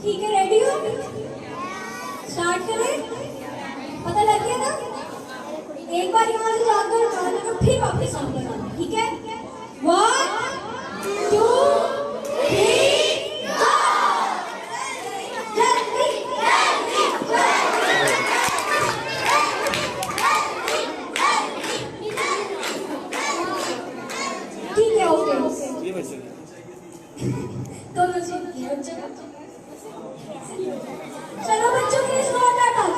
ठीक है, रेडी हो? स्टार्ट करें? पता लग गया ना? एक बार यहाँ से जाकर गाने को फिर वापस ऑन करना, ठीक है? 1 2 3 go! जल्दी जल्दी ठीक है, ओके ये बच्चे दोनों चीज बच्चे का चलो बच्चों प्लीज नोट हटा दो।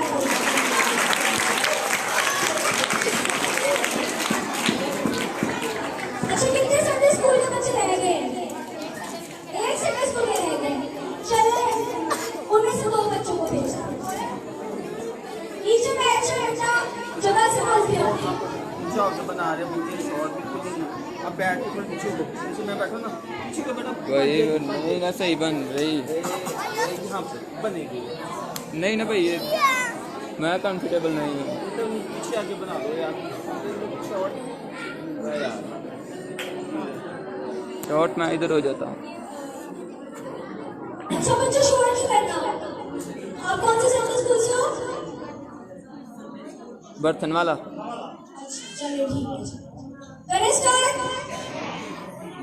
अच्छा, कितने संडे स्कूल के बच्चे रह गए? एक संडे स्कूल के रह गए। चले उनमें से 2 बच्चों को भेजा। नीचे बैठ बेटा, जगह संभाल के रखना। शॉर्ट बना रहे मुझे शॉर्ट बिल्कुल नहीं। अब बैठ के थोड़ा पीछे हो, पीछे मैं बैठा ना, पीछे को बैठा। वही नहीं ना, सही बन रही यहाँ पे बनेगी नहीं ना भाई, ये मैं कंफर्टेबल नहीं हूँ। एकदम पीछे आके बना दो यार, शॉर्ट यार, शॉर्ट मैं इधर हो जाता हूँ। अच्छा बच्चों, शोर नहीं करना। आप कौन से संडे स्कूल से हो? बर्तन वाला। चलो ठीक है, करें स्टार्ट।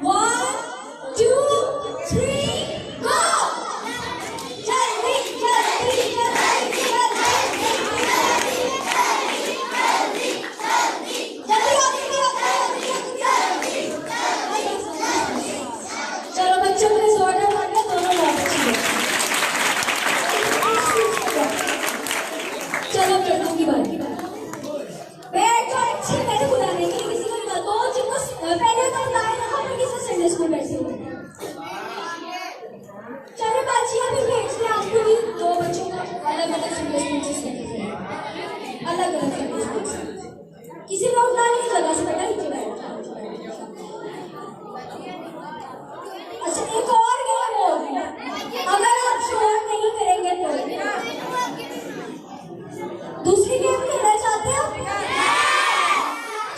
1 2 3 गो! जल्दी जल्दी जल्दी चलो बच्चों, प्लीज ऑर्डर मारना, दोनों बहुत अच्छी है। चलो बेटों की बारी। बैठ जाओ, अच्छे मैंने बुलाने के लिए किसी को नहीं, दो जिनको पहले तो बताया ना हम किसी संडे स्कूल बैठे हुए। चलो बाजियां भी भेज दें आपको भी, 2 बच्चों को अलग अलग संडे स्कूल से सेंड करें, अलग अलग संडे स्कूल से। किसी को उठाने की जगह से बेटा नीचे बैठ जाओ। अच्छा, एक और गेम होगी, अगर आप शोर नहीं करेंगे तो दूसरी गेम खेलना चाहते हो?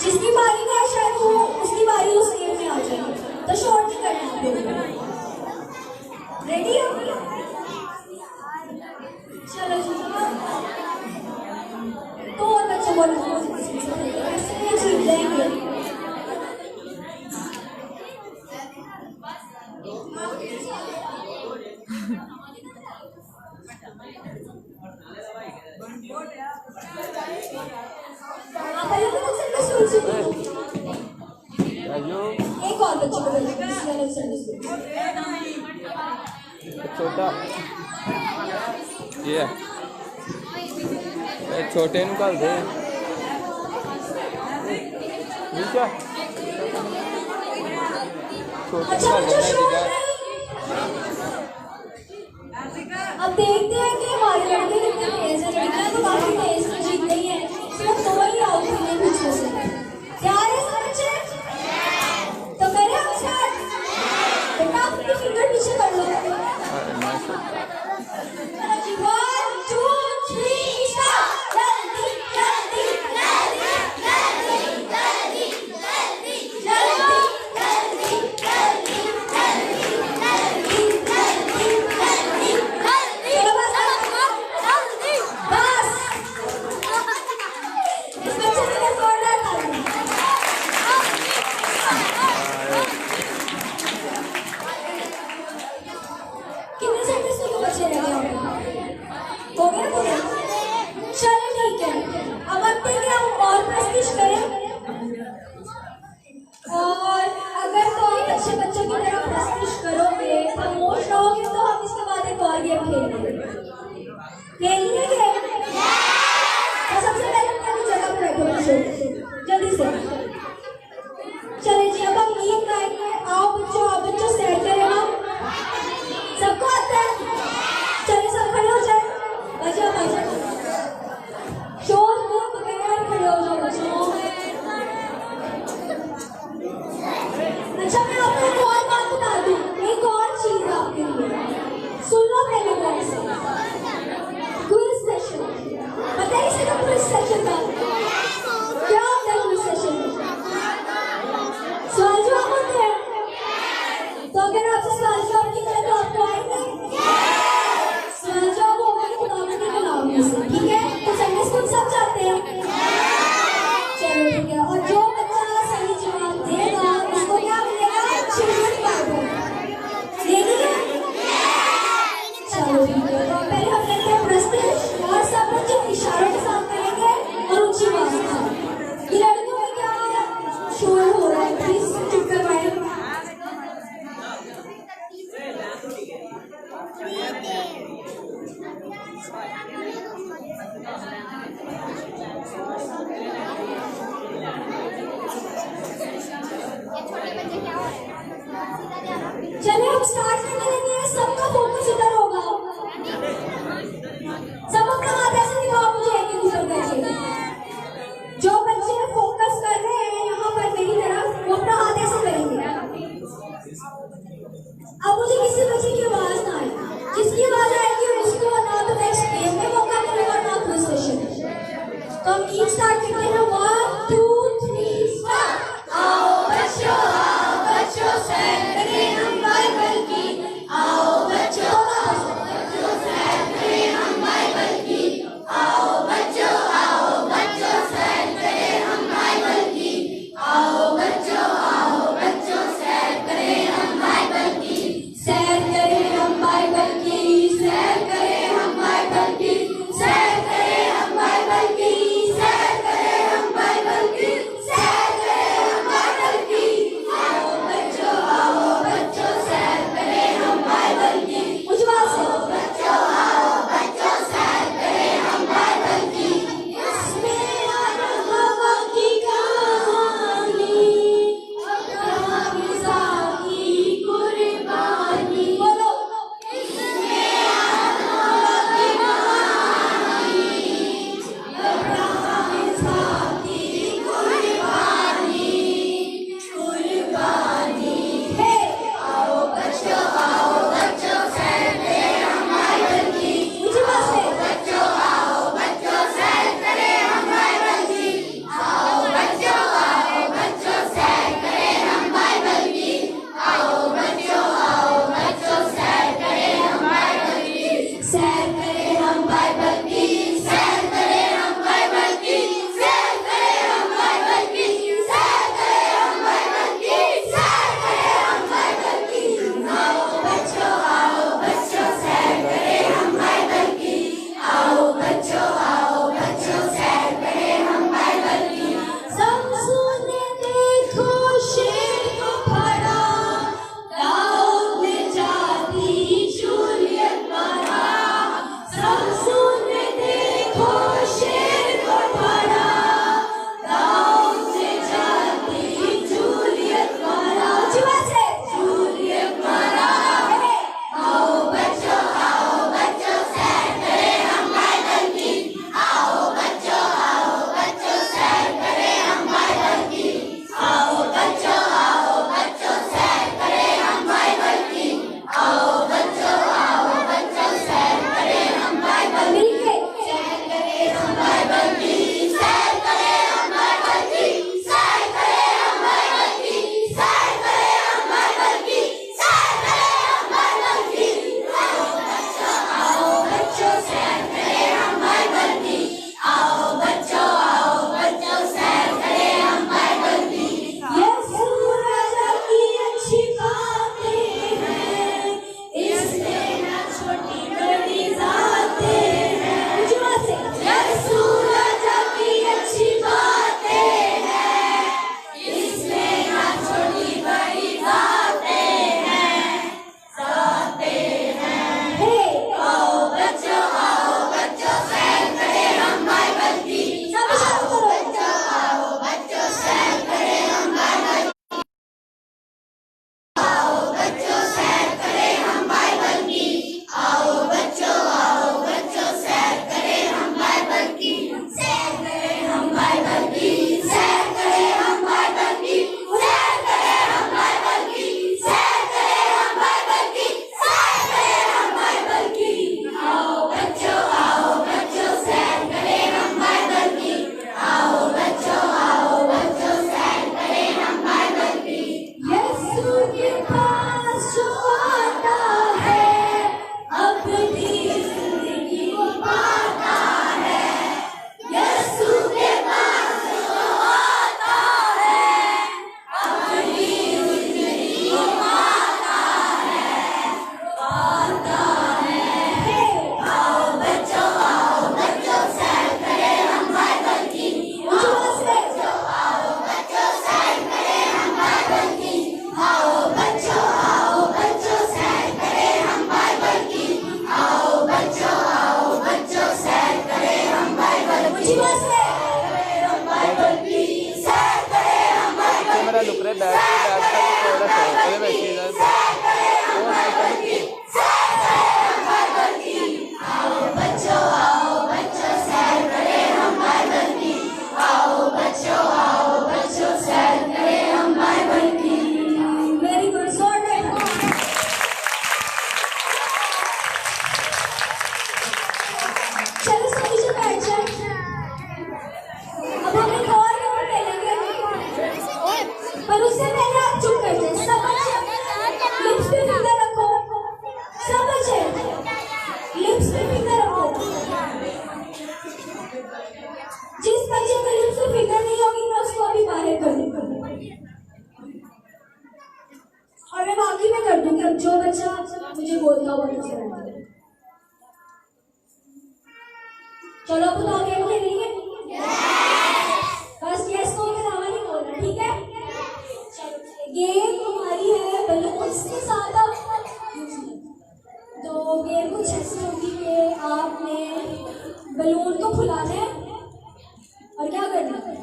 जिसकी बारी का शायद वो उसकी बारी उस गेम में आ जाएगी, तो शॉर्ट नहीं करना है। रेडी हो? चलो जी, तो और बच्चों को जीत लेंगे। एक और बच्चे को छोटा ये छोटे नु कर दे नीचे छोटे अच्छा कर बच्चों, दे। अब देखते हैं कि हमारे लड़के कितने तेज है। लड़कियां तो काफी तेज से जीत गई है, सिर्फ 2 ही आउट हुई है पीछे से। तैयार है सब बच्चे? तो करें हम स्टार्ट। बेटा अपनी फिंगर पीछे कर लो। चलो जी, 1 2 3 स्टार्ट। जल्दी जल्दी जल्दी जल्दी जल्दी जल्दी जल्दी जल्दी जल्दी जल्दी जल्दी जल्दी चलो बस बस। इस बच्चे ने कॉर्नर डाल कितने सेकंड से बचे रह गए हो गया पूरा? चलो ठीक है, अब आप देख रहे हम और प्रैक्टिस करें, और अगर कोई अच्छे बच्चों की तरह प्रैक्टिस करोगे, खामोश रहोगे, तो हम इसके बाद एक और गेम खेलेंगे। खेलिए गेम? तो सबसे पहले अपनी जगह पर बैठो बच्चों, जल्दी से। चलिए जी, अब हम गीत गाएंगे। आओ बच्चों सेट करें। हम सबको आता है? चलिए सब खड़े हो जाए, बजाओ शोर को बगैर खड़े हो जाओ बच्चों। अच्छा, मैं आपको एक और बात बता दूं, एक और चीज आपके लिए सुन लो पहले बार से। क्विज सेशन, पता है इसे क्विज सेशन का क्या होता है? क्विज सेशन में सवाल जवाब होते हैं, तो अगर आपसे सवाल जवाब नहीं करें तो आपको आएंगे है, तो संडे स्कूल सब जाते हैं। चलो ठीक है, और जो बच्चा सही जवाब देगा उसको क्या मिलेगा? चिल्ड्रन बाइबल लेंगे। चलो ठीक है, तो पहले हम लेते हैं प्रश्न और सब बच्चे इशारों के साथ करेंगे और ऊंची आवाज में। ये लड़कियों में क्या शोर हो रहा है, प्लीज चुप करवाइए। चलिए हम स्टार्ट करने लगे हैं, सबका फोकस इधर होगा। सब अपना हाथ ऐसे दिखाओ मुझे एक एक ऊपर करके। जो बच्चे फोकस कर रहे हैं यहाँ पर मेरी तरफ, वो अपना हाथ ऐसे करेंगे। अब मुझे किसी बच्चे की आवाज ना आए, जिसकी आवाज आएगी उसको ना तो नेक्स्ट गेम में मौका मिलेगा ना क्विज सेशन। तो हम गीत स्टार्ट करते हैं। 1 2 3 स्टार्ट। आओ बच्चों सैर करें हम बाइबल की। आओ बच्चों सैर करें हम बाइबल की। आओ बच्चों सैर करें हम बाइबल की। आओ बच्चों सैर करें हम बाइबल की। सैर करें हम बाइबल की। सैर करें हम बाइबल की। सैर करें हम बाइबल की। सैर करें हम ऊंची आवाज से मेरा लुक रहा है बैठ कर थोड़ा सा अरे वैसे इधर वेरी गुड जोर में चलो सभी से बैठ जाए अब हम एक और राउंड खेलेंगे पर उससे पहले आप चुप कर जाए सब बच्चे लिप्स पे फिंगर रखो सब बच्चे लिप्स पे फिंगर रखो जिस बच्चे के लिप्स पे फिंगर नहीं होगी मैं उसको अभी बाहर कर दूंगा और मैं बाकी में कर दूंगी अब जो बच्चा मुझे बोलता हुआ नजर आएगा चलो अब तो गेम खेलेंगे बस यस को के नाम नहीं बोलना ठीक है गेम हमारी है बलून्स के साथ तो गेम कुछ ऐसी होगी कि आपने बलून को फुलाना है और क्या करना है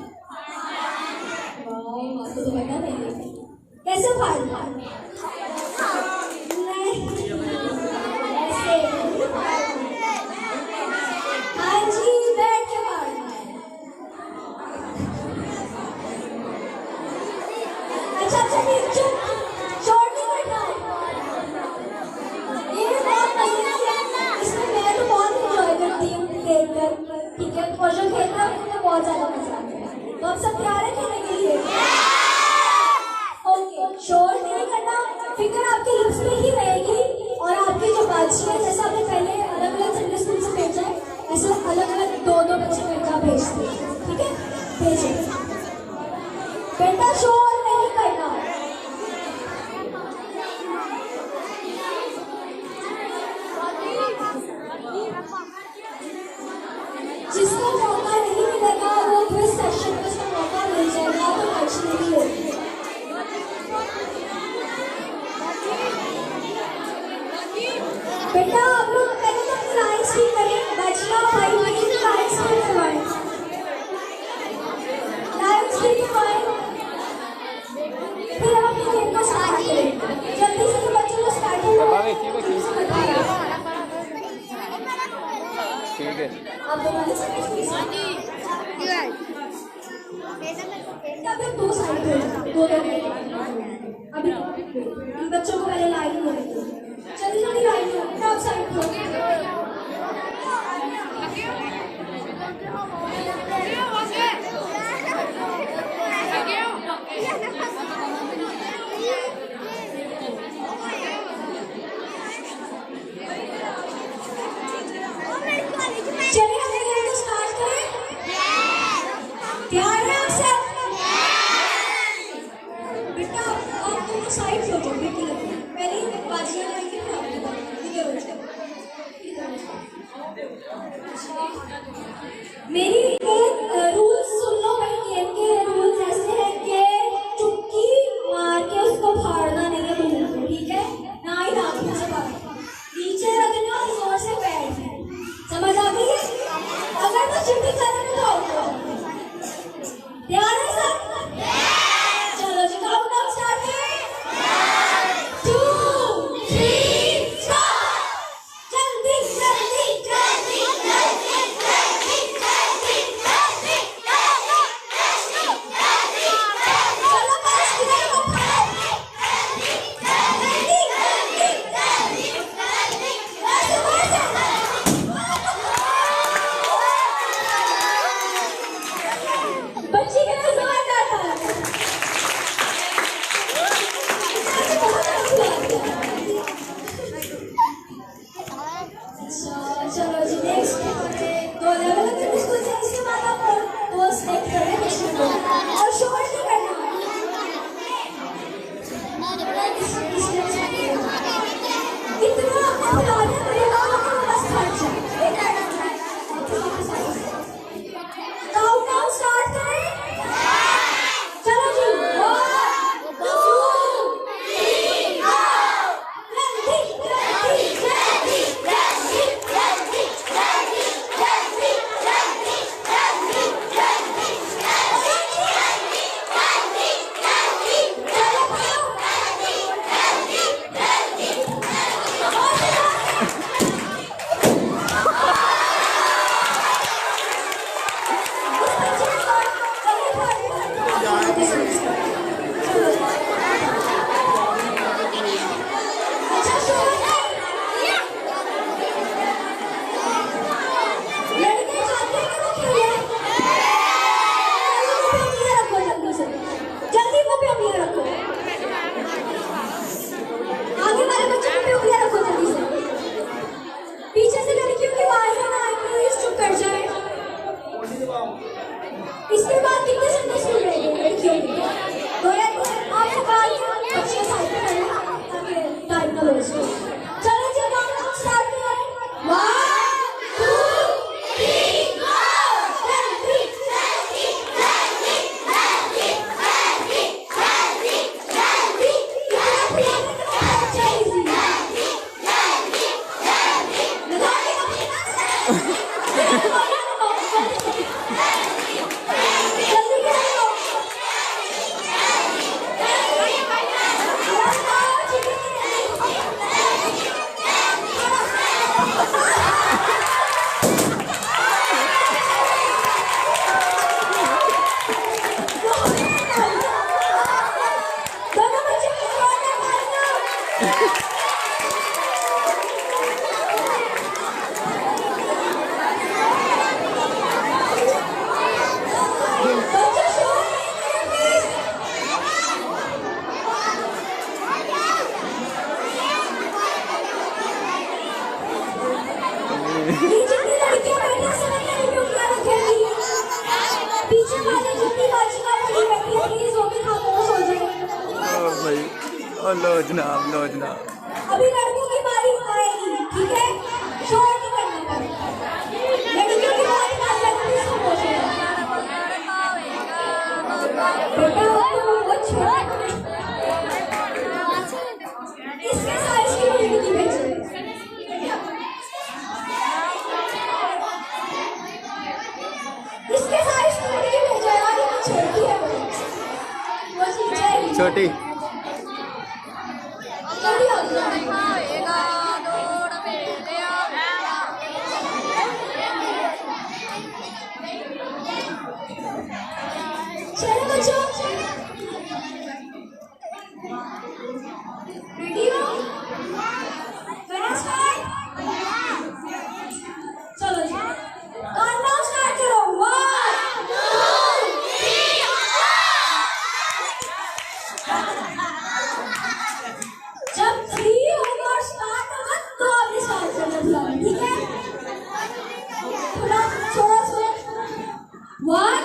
आपको तो पता नहीं कैसे फाड़ना है नहीं ऐसे हाँ जी बैठ के फाड़ना है अच्छा ठीक चुप शॉर्ट नहीं करना है ये बहुत मजे है इसमें मैं तो बहुत एंजॉय करती हूँ देखकर ठीक है और जो खेलना है मुझे बहुत ज्यादा मजा आता है तो आप सब तैयार हैं खेलने के लिए ओके शोर नहीं करना फिंगर आपके लिप्स पे ही रहेगी और आपकी जो बातचीत है जैसे आपने पहले अलग अलग संडे स्कूल से भेजा है ऐसे अलग अलग दो बच्चे बेटा भेजते हैं ठीक है भेजे बेटा शोर नहीं करना जिसको मौका नहीं मिलेगा वो क्विज सेशन में उसको मौका मिल जाएगा तो मैच नहीं होगी बेटा आप लोग पहले तो अपनी लाइन्स भी करें बचना भाई बहन की लाइन्स भी करवाएं लाइन्स भी करवाएं फिर हम अपनी गेम को स्टार्ट करें जल्दी से तो बच्चों को स्टार्ट करें ठीक है आप दोनों ने अभी दो साइड दो अभी इन बच्चों को पहले लाइन में जल्दी जल्दी लाइन में टॉप साइड पे चलिए हम गेम को स्टार्ट करें तैयार हैं आप सब बेटा आप दोनों साइड हो जाओ बेटी पहले बाजियां लाएंगे फिर आप इधर हो जाओ मेरी एक रूल्स सुन लो भाई गेम के रूल्स ऐसे हैं कि चुटकी मार के उसको फाड़ना नहीं है बिल्कुल ठीक है ना ही नाखून से फाड़ना नीचे रखना और जोर से बैठना समझ आ गई है अगर तो चुटकी करेंगे तो तैयार है सब चलो जी काउंटडाउन स्टार्ट करें 2 3 स्टार्ट जल्दी जल्दी जल्दी जल्दी जल्दी जल्दी इसके बाद कितने संडे स्कूल रहेंगे लड़कियों के? तो यार आप सकाल के बच्चे साइड में रहना ताकि टाइम ना वेस्ट हो। चलो जी काउंटडाउन स्टार्ट करें। 1 2 3 गो। 哦，लो जनाब लो जनाब। अभी लड़कों की बारी आएगी, ठीक है? शोर नहीं करना पड़ेगा। लड़कियों की बारी आ जाएगी, इसको पूछेगा। बेटा वो बहुत छोटा है। इसके साइज की लड़की भेजो। इसके साइज की लड़की भेजो यार, ये छोटी है वो चीज़ है छोटी चलो बच्चों रेडी हो? करना स्टार्ट। चलो जी काउंटडाउन स्टार्ट करो। 1 2 3 जब 3 होगा और स्टार्ट होगा तो आपने स्टार्ट करना बुलाना, ठीक है? थोड़ा थोड़ा सा 1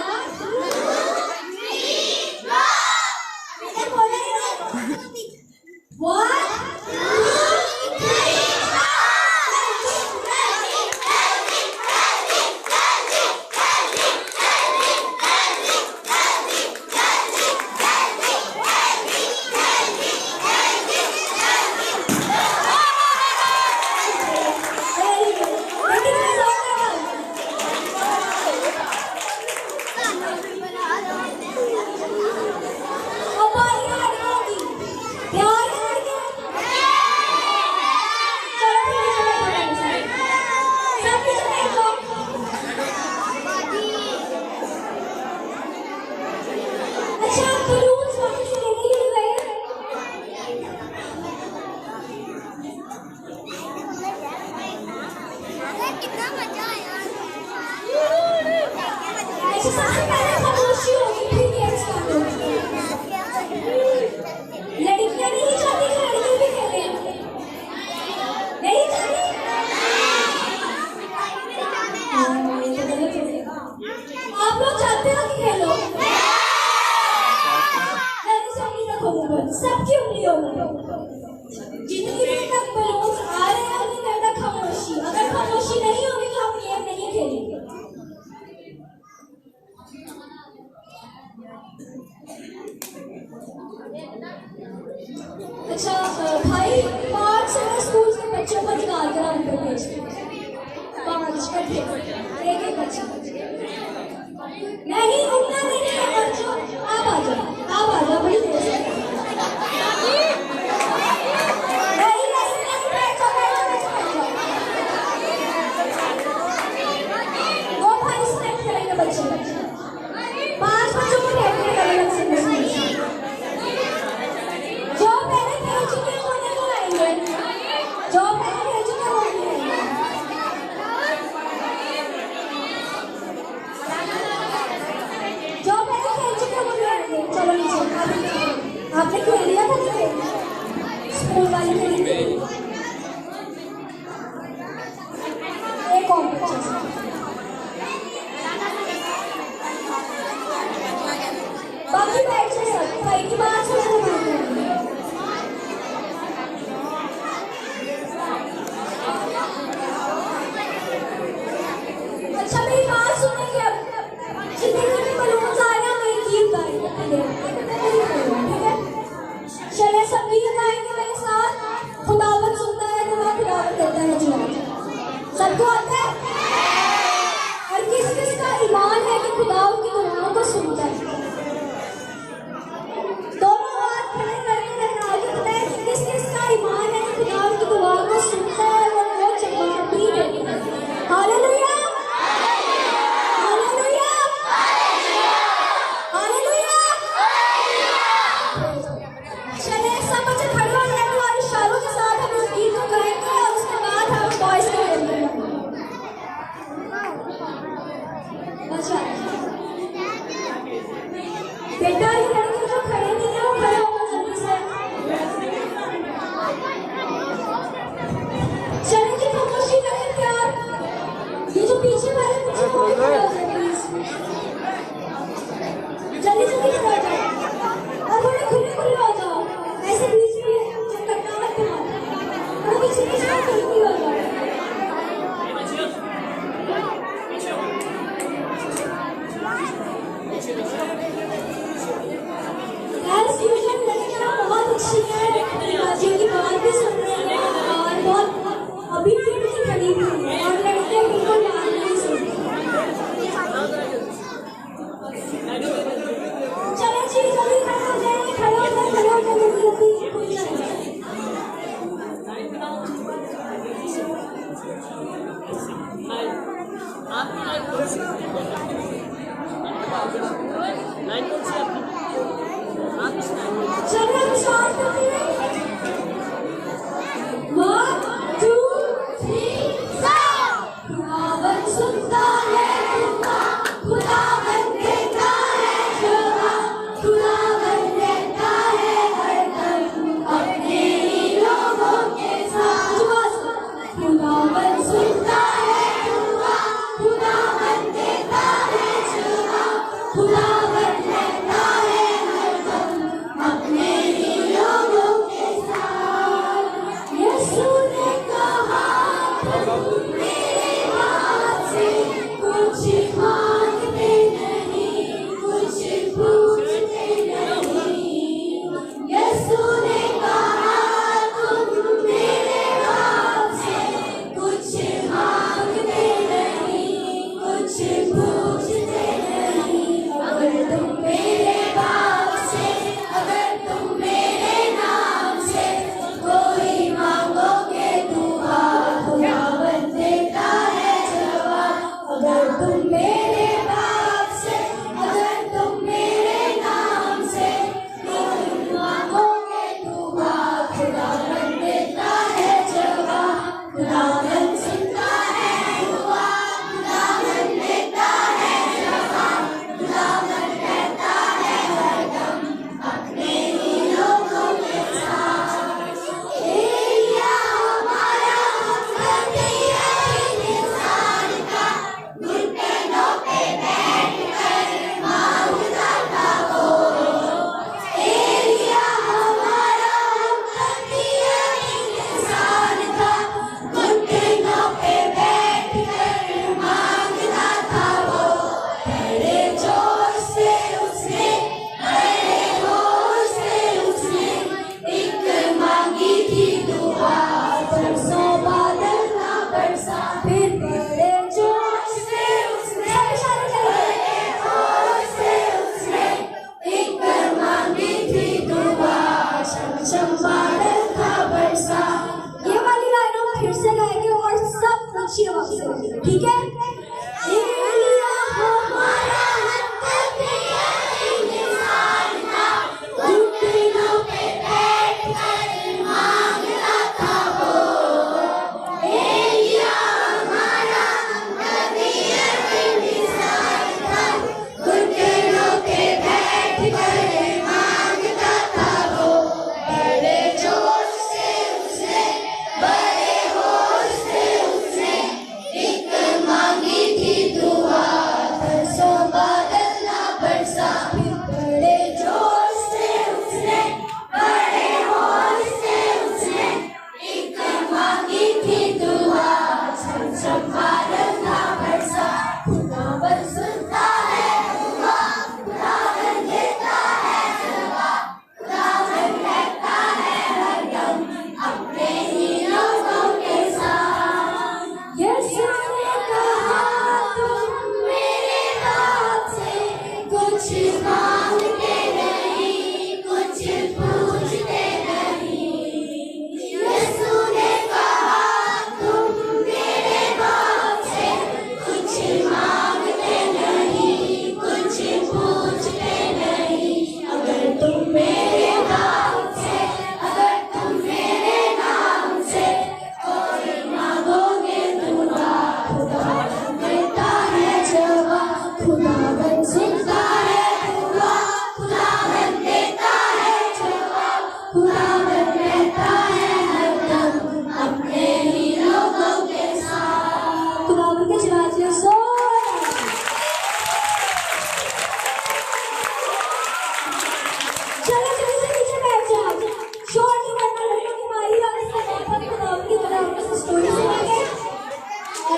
सबसे पहले खामोशी होगी, फिर गेम स्टार्ट होगी। लड़कियां नहीं चाहती कि लड़के भी खेलें, नहीं चाहती। आप लोग चाहते हो कि खेलो? सबकी उंगलियों में जितनी देर तक बलून्स आ रहे हैं उतनी देर तक खामोशी। अगर खामोशी नहीं होगी तो हम गेम नहीं खेलेंगे। अच्छा भाई 5 सारे स्कूल के बच्चों को निकाल कर अंदर भेज दो। 5 कट्ठे एक बच्चा नहीं उतना नहीं है। बच्चों आप आ जाओ बड़ी देर से नहीं ऐसे नहीं बैठो वो भाई स्नैप करेंगे बच्चे। 5 बच्चों को बैठने का अलग से जो पहले खेल चुके हैं उन्हें बुलाएंगे, जो पहले खेल चुके हैं उन्हें बुलाएंगे। जो पहले खेल चुके हैं उन्हें बुलाएंगे। चलो नीचे आपने खेल लिया था नहीं स्कूल वाले खेलेंगे एक और बच्चे अभी बैठ जाए सब, भाई की बात सुनो भाई। अच्छा मेरी बात सुनेंगे अब, जितने भी बलून्स आए ना मेरी गीत गाएंगे, ठीक है? चले सब गीत गाएंगे मेरे साथ। खुदावन सुनता है दुआ, खुदावन देता है जवाब। सबको आता है? और किस किस का ईमान है कि खुदा उनकी दुआओं को सुनता है? दोनों हाथ खड़े करके रहना। आगे बताएं कि किस किस का ईमान है कि खुदा उनकी दुआओं को सुनता है और वो जवाब भी देता है। Hallelujah, hallelujah, hallelujah. चलिए सब बच्चे खड़े हो जाएंगे और इशारों के साथ हम इस गीत को गाएंगे और उसके बाद हम बॉयज को लेंगे। अच्छा बेटा, ये लड़के जो खड़े नहीं है वो खड़े होकर जल्दी से। चलिए जी खामोशी करें प्यार। ये जो पीछे वाले पीछे वो भी खड़े हो जाए प्लीज, जल्दी जल्दी खड़े हो जाओ और थोड़े खुले खुले हो जाओ। ऐसे बीच में चक्कर मत मारो, थोड़ा पीछे पीछे खुले हो जाओ। As usual, लड़कियां बहुत अच्छी हैं, जिनकी बात भी सुन रही हैं और बहुत अभी भी उनकी खड़ी हुई है और लड़कियां बिल्कुल बात नहीं सुन रही। चले जी जल्दी खड़े हो जाए, खड़े हो जाए, खड़े हो जाए, जल्दी जल्दी कोई जाए। चलिए हम स्टार्ट करते हैं। 1 2 3 स्टार्ट। खुदावन सुनता है दुआ, खुदावन देता है जवाब, खुदावन रहता है हरदम अपने ही लोगों के साथ। खुदावन सुनता है दुआ, खुदावन देता है जवाब, खुदावन रहता है हरदम अपने ही लोगों के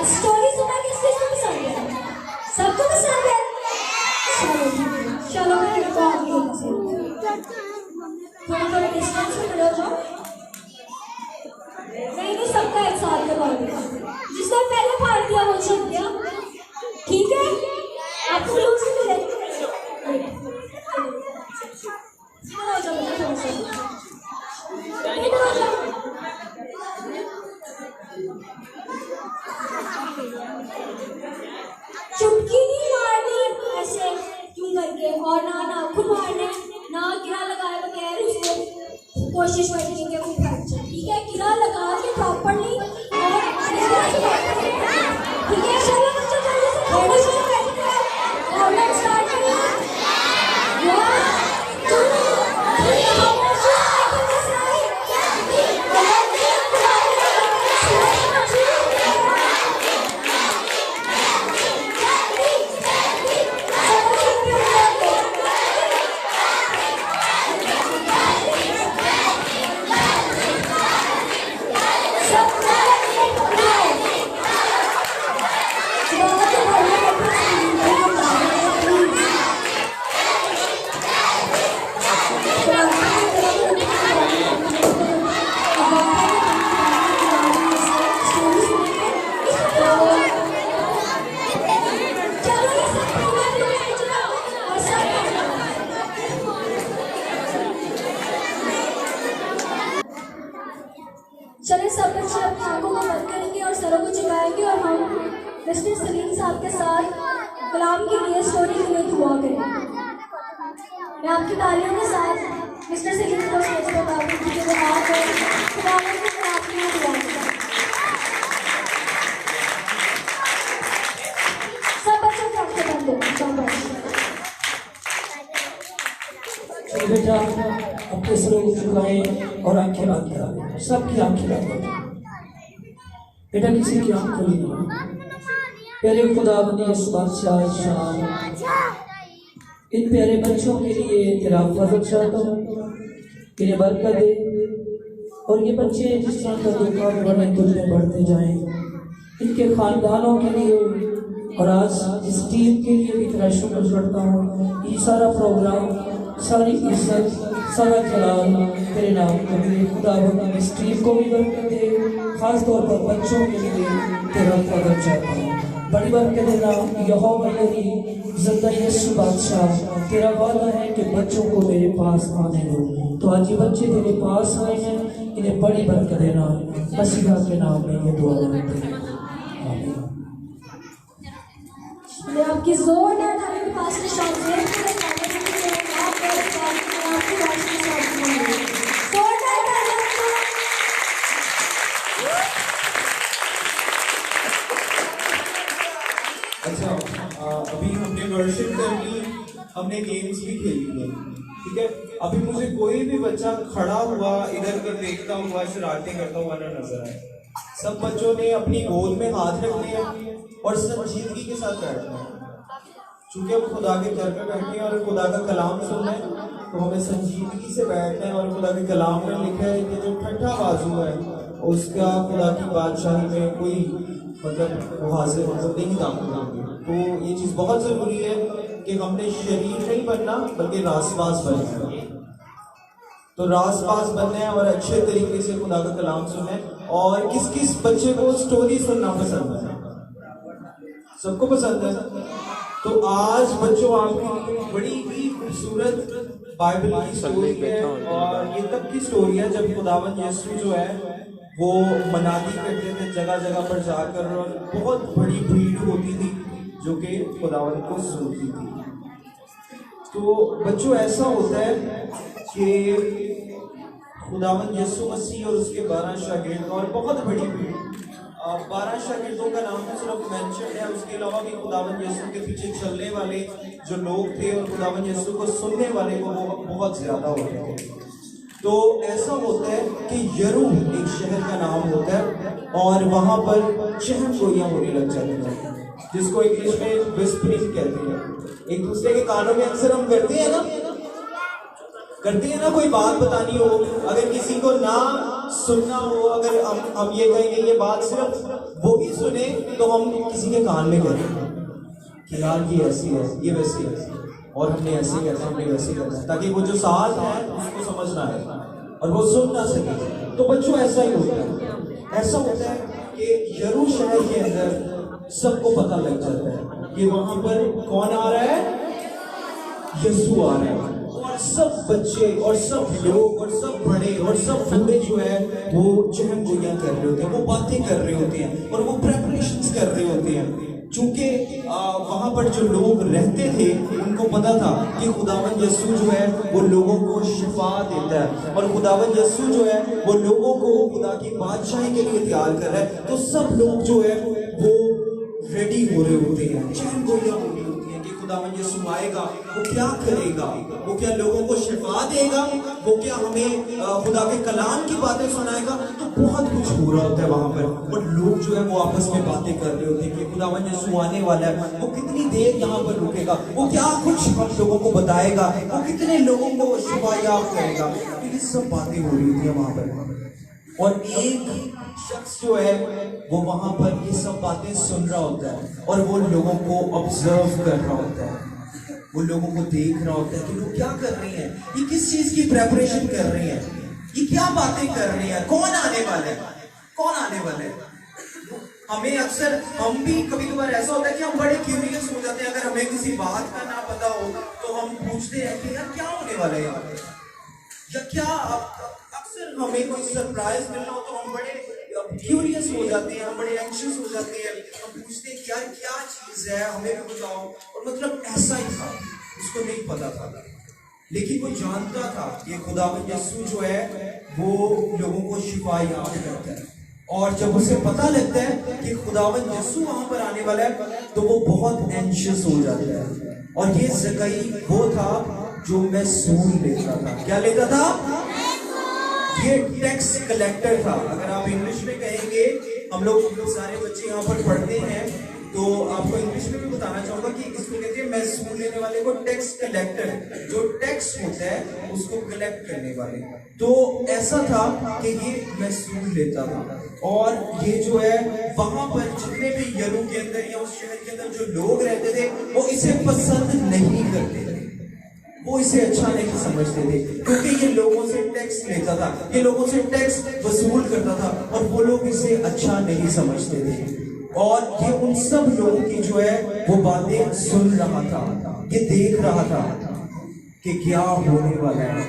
स्टोरी सुना के किसको पसंद है? सबको पसंद है? चलो मैं फिर को आगे थोड़ा डिस्टेंस में खड़े हो जाओ। नहीं सबका एक साथ लगा दिया। जिसने पहले फाड़ दिया वो जीत गया। ठीक है? आपको लोग से मिले। इधर आ जाओ थोड़ा सा। इधर आ जाओ। चुटकी नहीं मारनी ऐसे क्यों करके और ना नाखून मारने ना गिरा लगाए बगैर उसको कोशिश करनी है वो फट जाए। ठीक है? गिरा लगा के प्रॉपर्ली और ठीक है? चलो बच्चों जल्दी से खड़े शुरू करते हैं। राउंड स्टार्ट करिए। 1 2 चलिए सब बच्चे अपनी आंखों को बंद करेंगे और सरों को झुकाएंगे और हम मिस्टर सलीम साहब के साथ कलाम के लिए स्टोरी के लिए दुआ करेंगे। मैं आपकी तालियों के साथ मिस्टर सलीम को स्टेज पर बुलाऊंगी कि वो आकर कलाम के लिए दुआ करें। सब बच्चों की आंखें बंद करें। बेटा अपने सरों को झुकाएं और आंखें बंद करें। सबकी आंखें बंद करें। बेटा किसी की आंख खोली नहीं। प्यारे खुदा बने इस बादशाह शान इन प्यारे बच्चों के लिए तेरा फजल चाहता हूँ, इन्हें बरकत दे और ये बच्चे जिस तरह का दुकान बढ़े तुझ में बढ़ते जाएं, इनके खानदानों के लिए और आज इस टीम के लिए भी तेरा शुक्र करता हूँ। ये सारा प्रोग्राम सारी इज्जत सारा जलाल तेरे नाम के लिए खुदा इस टीम को भी बरकत दे, खास तौर पर बच्चों के लिए तेरा फजल चाहता हूँ। बड़ी बरकत देना यहोवा यही ज़िंदा यीशु बादशाह तेरा वादा है कि बच्चों को मेरे पास आने दो। तो आज ये बच्चे तेरे पास आए हैं, इन्हें बड़ी बरकत देना मसीहा के नाम में ये दुआ मांगते हैं। आमीन। मैं आपकी जोरदार तालियों के पास में शामिल अच्छा, अभी हमने वर्शिप कर ली, हमने गेम्स भी खेली है, ठीक है। अभी मुझे कोई भी बच्चा खड़ा हुआ इधर उधर देखता हुआ शरारतें करता हुआ ना नजर आए। सब बच्चों ने अपनी गोद में हाथ रख लिए और संजीदगी के साथ बैठना है। चूंकि हम खुदा के घर में बैठे हैं और खुदा का कलाम सुनना है, तो हमें संजीदगी से बैठना है। और खुदा के कलाम में लिखा है कि जो ठंडा बाजू है उसका खुदा की बादशाही में कोई मतलब हाजिर नहीं दाखिल होंगे। तो ये चीज़ बहुत ज़रूरी है कि हमने शरीर नहीं बनना बल्कि रासबाज बनना है। तो रासबाज बनना है और अच्छे तरीके से खुदा का कलाम सुनना है। और किस किस बच्चे को स्टोरी सुनना पसंद है? सबको पसंद है। तो आज बच्चों आपके लिए बड़ी ही खूबसूरत बाइबल की स्टोरी है और ये तब की स्टोरी है जब खुदावन यीशु जो है वो मनादी करते थे जगह जगह पर जाकर और बहुत बड़ी भीड़ होती थी जो कि खुदावन को सुनती थी। तो बच्चों ऐसा होता है कि खुदावन यीशु मसीह और उसके 12 शागिर्द और बहुत बड़ी भीड़ 12 शागिर्दों का नाम तो सिर्फ मेंशन है, उसके अलावा भी खुदावन यीशु के पीछे चलने वाले जो लोग थे और खुदावन यीशु को सुनने वाले को वो बहुत ज्यादा होते थे। तो ऐसा होता है कि यरू एक शहर का नाम होता है और वहां पर चहम गोइयां होने लग जाती हैं, जिसको इंग्लिश में विस्परिंग कहते हैं। एक दूसरे के कानों में अक्सर हम करते हैं ना कोई बात बतानी हो, अगर किसी को ना सुनना हो, अगर हम ये कहेंगे ये बात सिर्फ वो ही सुने तो हम किसी के कान में कहें कि यार ये ऐसी है, ये वैसी है, और हमने ऐसे कहते हैं, हमने वैसे कहते हैं, ताकि वो जो साथ है उसको समझना है और वो सुन ना सके। तो बच्चों ऐसा ही होता है, ऐसा होता है कि यरू शहर के अंदर सबको पता लग जाता है कि वहां पर कौन आ रहा है, यीशु आ रहा है। और सब बच्चे और सब लोग और सब बड़े और सब बूढ़े जो है वो चहम गोइयां कर रहे होते हैं, वो बातें कर रहे होते हैं और वो प्रेपरेशंस कर रहे होते हैं। चूंकि वहां पर जो लोग रहते थे उनको पता था कि खुदावन यीशु जो है वो लोगों को शिफा देता है और खुदावन यीशु जो है वो लोगों को खुदा की बादशाही के लिए तैयार कर रहा है। तो सब लोग जो है वो रेडी हो रहे होते हैं, चहम गोइयां हो रही होती हैं कि खुदावन यीशु आएगा, वो क्या करेगा, वो क्या लोगों को शिफा देगा, वो क्या हमें खुदा के कलाम की बातें सुनाएगा। तो बहुत कुछ हो रहा होता है वहां पर और लोग जो है वो आपस में बातें कर रहे होते हैं कि खुदावन यीशु आने वाला है, वो कितनी देर यहाँ पर रुकेगा, वो क्या कुछ हम लोगों को बताएगा, वो कितने लोगों को शिफा याब करेगा। तो ये सब बातें हो रही होती है वहां पर और एक शख्स जो है वो वहां पर ये सब बातें सुन रहा होता है और वो लोगों को ऑब्जर्व कर रहा होता है, वो लोगों को देख रहा होता है कि लोग क्या कर रही हैं, ये किस चीज की प्रेपरेशन कर रही हैं, ये क्या बातें कर रही हैं, कौन आने वाले हैं, कौन आने वाले हैं। हमें अक्सर हम भी कभी कभार ऐसा होता है कि हम बड़े क्यूरियस हो जाते हैं, अगर हमें किसी बात का ना पता हो तो हम पूछते हैं कि यार क्या होने वाला है यहाँ पे, या क्या अक्सर हमें कोई सरप्राइज मिलना हो तो हम बड़े क्यूरियस हो जाते हैं, हम बड़े एंशियस हो जाते हैं, हम पूछते हैं कि यार क्या चीज है, हमें भी बताओ। और मतलब ऐसा ही था, उसको नहीं पता था, लेकिन वो जानता था कि खुदावन यीशु जो है वो लोगों को शिफा याब करता है। और जब उसे पता लगता है कि खुदावन यीशु वहां पर आने वाला है तो वो बहुत एंशियस हो जाता है। और ये ज़कई वो था जो महसूल लेता था। क्या लेता था? ये टैक्स कलेक्टर था। अगर आप इंग्लिश में कहेंगे, हम लोग सारे बच्चे यहाँ पर पढ़ते हैं तो आपको इंग्लिश में भी बताना चाहूंगा कि इसको कहते हैं महसूल लेने वाले को टैक्स कलेक्टर, जो टैक्स होता है उसको कलेक्ट करने वाले। तो ऐसा था कि ये महसूल लेता था और ये जो है वहां पर जितने भी यरू के अंदर या उस शहर के अंदर जो लोग रहते थे वो इसे पसंद नहीं करते थे, वो इसे अच्छा नहीं समझते थे, क्योंकि ये लोगों से टैक्स लेता था, ये लोगों से टैक्स वसूल करता था और वो लोग इसे अच्छा नहीं समझते थे। और ये उन सब लोगों की जो है वो बातें सुन रहा था, ये देख रहा था कि क्या होने वाला है,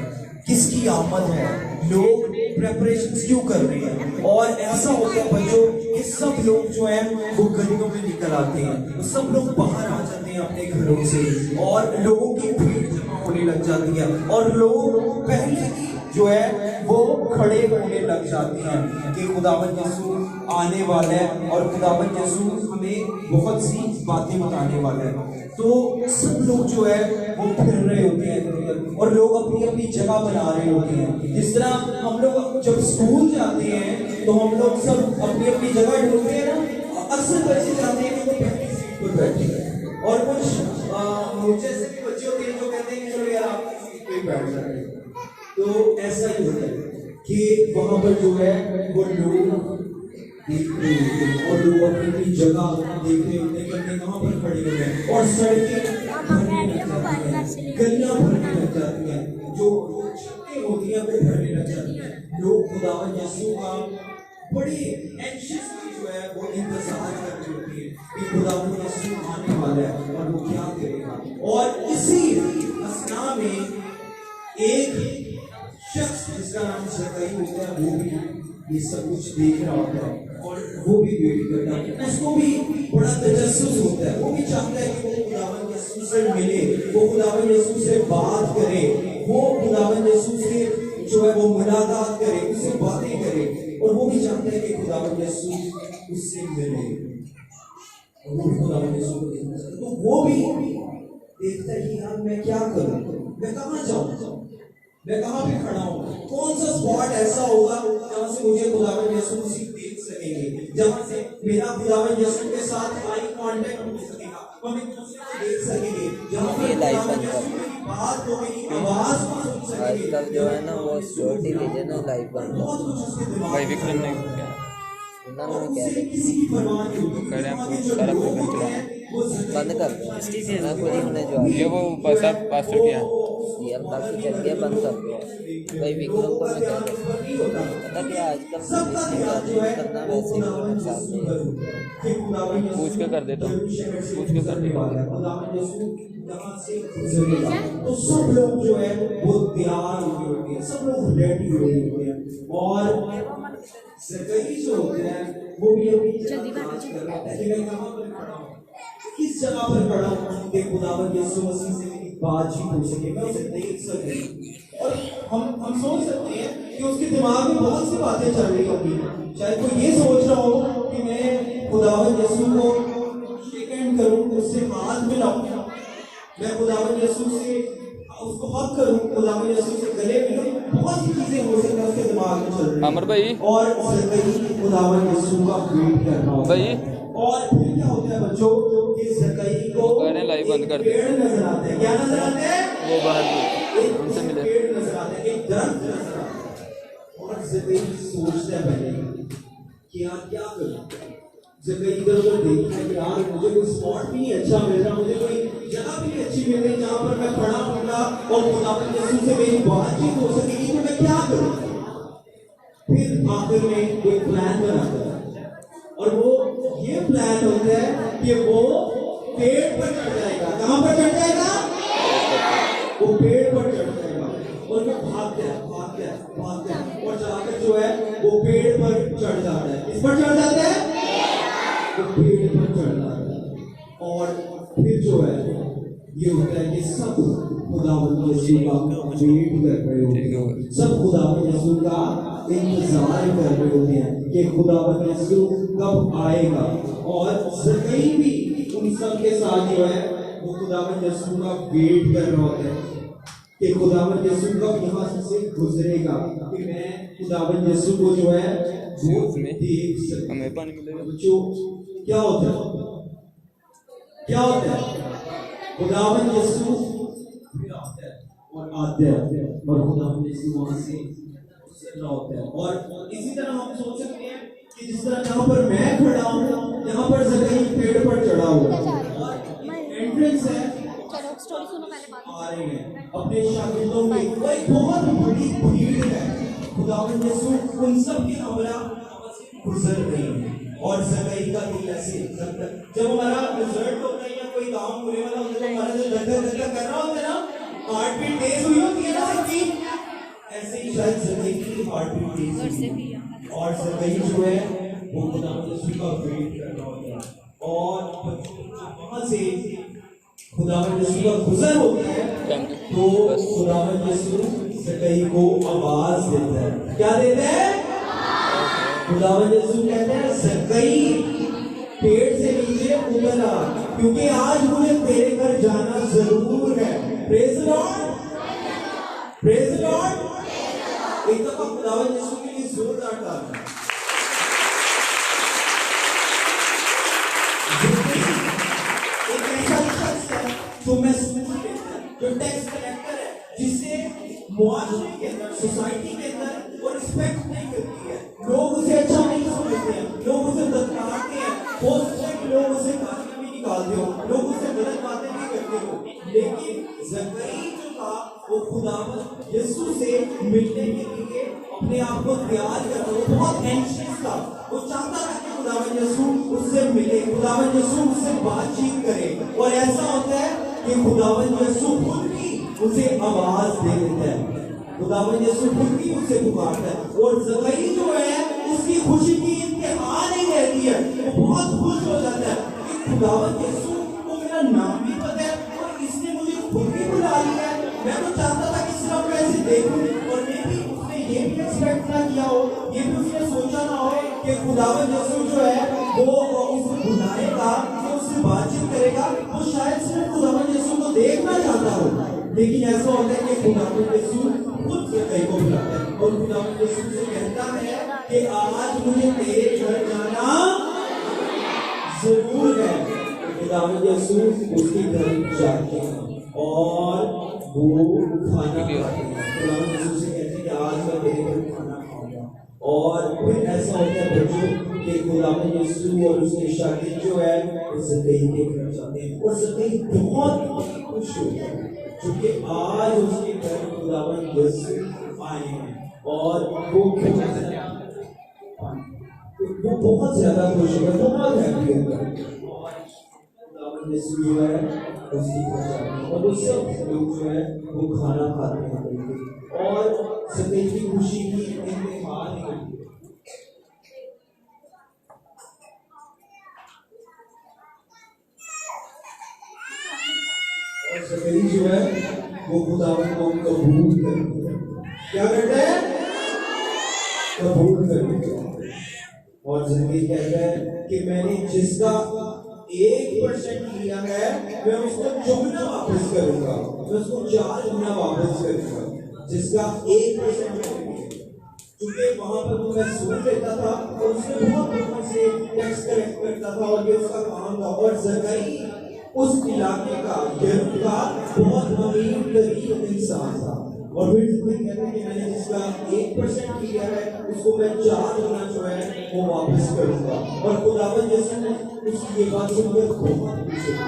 किसकी आमद है, लोग प्रेपरेशंस क्यों कर रहे हैं। और ऐसा होता है बच्चों कि सब लोग जो हैं वो गलियों में निकल आते हैं, तो सब लोग बाहर आ जाते हैं अपने घरों से और लोगों की भीड़ जमा होने लग जाती है और लोग पहले ही जो है वो खड़े होने लग जाते हैं कि खुदावन यीशु आने वाला है और खुदावन यीशु हमें बहुत सी बातें बताने वाला है। तो सब लोग जो है वो फिर रहे होते हैं और लोग अपनी अपनी जगह बना रहे होते हैं। जिस तरह हम लोग जब स्कूल जाते हैं तो हम लोग सब अपनी अपनी जगह ढूंढते हैं ना, अक्सर बच्चे जाते हैं कि वो पहली सीट पर बैठे और कुछ मुझे से भी बच्चे होते हैं जो कहते हैं चलो यार आप सीट पे बैठ जाते। तो ऐसा ही होता है कि वहां पर जो है वो लोग देख रहे होते हैं और लोग अपनी जगह देख रहे होते हैं कि कहाँ पर खड़े हुए हैं और सड़कें भरने लग जाती हैं, गलियां भरने लग जाती हैं, जो छतें होती हैं वो भरने लग जाती हैं। लोग खुदावन यीशु का बड़ी एंशियसली जो है वो इंतजार कर रहे होते हैं कि खुदावन यीशु आने वाला है और वो क्या करेगा। और इसी में एक शख्स जिसका नाम ज़कई होता है, वो भी ये सब कुछ देख रहा होता है और वो भी वेट करता है। उसको भी बड़ा तजस्सुस होता है, वो भी चाहता है कि वो खुदावंद यीशु से मिले, वो खुदावंद यीशु से बात करे, वो खुदावंद यीशु से जो है वो मुलाकात करे, उससे बातें करे, और वो भी चाहता है कि खुदावंद यीशु उससे मिले और वो खुदावंद यीशु को देखना चाहता है। तो वो भी देखता है कि यार मैं क्या करूं, मैं कहाँ जाऊं, मैं कहाँ पे खड़ा हूँ, कौन सा स्पॉट ऐसा होगा जहाँ से मुझे खुदावंद यीशु मसीह देख सकेंगे, जहाँ से मेरा खुदावंद यीशु के साथ आई कांटेक्ट हो सकेगा, हम एक दूसरे को देख सकेंगे, जहाँ पे खुदावंद यीशु की बात होगी, आवाज को सुन सकेंगे। आजकल जो है ना वो सिक्योरिटी लीजिए ना लाइव बंद बहुत कुछ उसके दिमाग भाई में विक्रम ने चलता है। क्या सुना मैं कह उससे रहे किसी की परवाह नहीं होती। कह रहे हैं उसके आपको जो सारा लोग प्रोग्राम होते चला हैं, वो ज़िंदगी बंद कर दो मैं खुद ही होने जो आ ये वो बसा पास्टर किया ये अल्लाह की चल गया बंद कर दो भाई विक्रम को मैं कह रहा पता क्या आजकल करना वैसे ही मेरे साथ नहीं पूछ के कर देता हूँ पूछ के कर देता हूँ तो सब लोग जो है वो तैयार हुए होते हैं, सब लोग रेडी हुए होते हैं, और ज़कई जो होते हैं वो भी अपनी जल्दी बात कर रहे हैं कि मैं कहाँ पर खड़ा हूँ, किस जगह पर खड़ा हूँ कि खुदावंद यीशु मसीह से मेरी बातचीत हो सके, मैं उसे देख सकूं। और हम सोच सकते हैं कि उसके दिमाग में बहुत सी बातें चल रही होंगी, शायद वो ये सोच रहा हो कि मैं खुदावंद यीशु को शेक हैंड करूं, उससे हाथ मिलाऊं, मैं खुदावंद यीशु से उसको हक करूं, खुदावंद यीशु से गले मिलूं, बहुत सी चीजें हो सकती हैं उसके दिमाग में चल रही हैं। अमर भाई और ज़कई खुदावंद यीशु का वेट कर रहा होता भाई है। और फिर क्या होता है बच्चों कि ज़कई को कह रहे हैं लाइव बंद कर दे। पेड़ नजर आते हैं, क्या नजर आते हैं? वो बाहर एक उनसे मिले पेड़ नजर आते हैं, एक दरख्त नजर आता है, और ज़कई सोचता है पहले कि यार क्या करूं, ज़कई इधर उधर देखता है कि यार मुझे कोई स्पॉट भी नहीं अच्छा मिल रहा, मुझे कोई जगह भी नहीं अच्छी मिल रही जहाँ पर मैं खड़ा होऊंगा और खुदावंद यीशु से मेरी बातचीत हो सकेगी, तो मैं क्या करूं? फिर आखिर में कोई प्लान बनाता है, और वो ये प्लान होता है कि वो पेड़ पर चढ़ जाएगा। कहाँ पर चढ़ जाएगा? वो पेड़ पर चढ़ जाएगा और वो भागता है और जाकर जो है वो पेड़ पर चढ़ जाता है। किस पर चढ़ जाता है? वो पेड़ पर चढ़ जाता है, और फिर जो है ये होता है कि सब खुदावंद यीशु का वेट कर रहे होते हैं, सब खुदावंद यीशु का इंतजार कर रहे होते हैं कि खुदावंद यीशु कब आएगा। और ज़कई भी उन सब के साथ जो है वो खुदावंद यीशु का वेट कर रहा होता है कि खुदावंद यीशु कब यहाँ से गुजरेगा, कि मैं खुदावंद यीशु को जो है वो देख सकूं। हमें पानी मिलेगा बच्चों क्या होता है, क्या होता है? खुदावंद यीशु फिर आता है और आते हैं और खुदावंद यीशु वहाँ से चल रहा होता है। और इसी तरह हम सोच सकते हैं कि जिस तरह जहाँ पर मैं खड़ा हूँ, यहाँ पर ज़कई पेड़ पर चढ़ा हुआ है और एंट्रेंस है, आ रहे हैं अपने शागिर्दों की एक बहुत बड़ी भीड़ है। खुदावंद यीशु उन सब के हमरा गुजर रहे हैं, और ज़कई का दिल ऐसे जब हमारा रिजल्ट होता है या कोई काम होने वाला होता है, हमारा दिल धड़धड़ धड़धड़ कर रहा होता है ना, हार्ट बीट तेज हुई होती है ना सबकी, ऐसे ही शायद ज़कई की हार्ट बीट तेज हुई, और ज़कई जो है वो खुदावंद यीशु का वेट कर रहा होता है। और वहाँ से खुदावंद यीशु का गुजर होता है तो खुदावंद यीशु ज़कई को आवाज देता है। क्या देता है? खुदावंद यीशु कहते हैं ज़कई पेड़ से नीचे उतर आ, क्योंकि आज मुझे तेरे घर जाना जरूर है। Praise the Lord, praise the Lord. एक दफा खुदावंद यीशु के लिए जोरदार ताली। एक ऐसा शख्स है जो टैक्स कलेक्टर है, जिसे मुआशरे के अंदर, सोसाइटी के अंदर वो रिस्पेक्ट नहीं करती है, लोग उसे अच्छा नहीं समझते हैं, लोग उसे दत्ताते हैं, हो सकता है कि लोग उसे गालियां भी निकालते हो, लोग उससे गलत बातें भी करते हो, लेकिन ज़कई जो था वो खुदावंद यीशु से मिलने के लिए अपने आप को तैयार कर रहा, वो बहुत एंशियस था, वो चाहता था कि खुदावंद यीशु उससे मिले, खुदावंद यीशु उससे बातचीत करे। और ऐसा होता है कि खुदावंद यीशु खुद भी उसे आवाज दे देता है। खुदावन यीशु खुद ही उससे पुकारता है और ज़कई जो है उसकी खुशी की इंतहा नहीं रहती है, वो बहुत खुश हो जाता है कि खुदावन यीशु को मेरा नाम भी पता है और इसने मुझे खुद ही बुला लिया है। मैं तो चाहता था कि सिर्फ मैं इसे देखूं और मैं भी उसने ये भी एक्सपेक्ट ना किया हो, ये भी उसने सोचा ना हो कि खुदावन यीशु जो है वो उसे बुलाएगा, वो उससे बातचीत करेगा। वो शायद सिर्फ खुदावन यीशु को देखना चाहता हो, लेकिन ऐसा होता है कि खुदावन यीशु खुद ज़कई को बुलाता है और खुदावन यीशु से कहता है कि आज मुझे तेरे घर जाना जरूर है। खुदावन यीशु उसके घर जाते हैं और वो खाना खाते हैं। खुदावन यीशु से कहते हैं कि आज मैं तेरे घर खाना खाऊंगा। और फिर ऐसा होता है बच्चों कि खुदावन यीशु और उसके शागिर्द जो है वो ज़कई के घर जाते हैं और ज़कई बहुत खुश होते हैं क्योंकि आज उसके घर खुदावन यीशु आए हैं और वो बहुत ज्यादा खुश होगा, बहुत हैप्पी होगा। और खुदावन यीशु जो है उसकी घर जाते हैं और वो सब लोग जो है वो खाना खाते हैं और ज़कई की खुशी की इंतहा नहीं होती। और ज़कई जो है वो खुदावन को कबूल करते हैं। क्या करते हैं? कबूल करते हैं। और ज़कई कहता है कि मैंने जिसका 1% लिया है मैं उसको चुगना वापस करूंगा, मैं उसको 4 गुना वापस करूंगा। जिसका 1% क्योंकि वहां पर तो मैं सुन लेता था और उसने बहुत लोगों से टैक्स कलेक्ट करता था और ये उसका काम था। और ज़कई उस इलाके का यरूशलेम का बहुत अमीर गरीब इंसान था और फिर ज़कई कहते हैं कि मैंने जिसका 1% लिया है उसको मैं 4 गुना जो है वो वापस करूंगा। और खुदावन यीशु ने उसकी ये बात सुनकर बहुत खुश हुए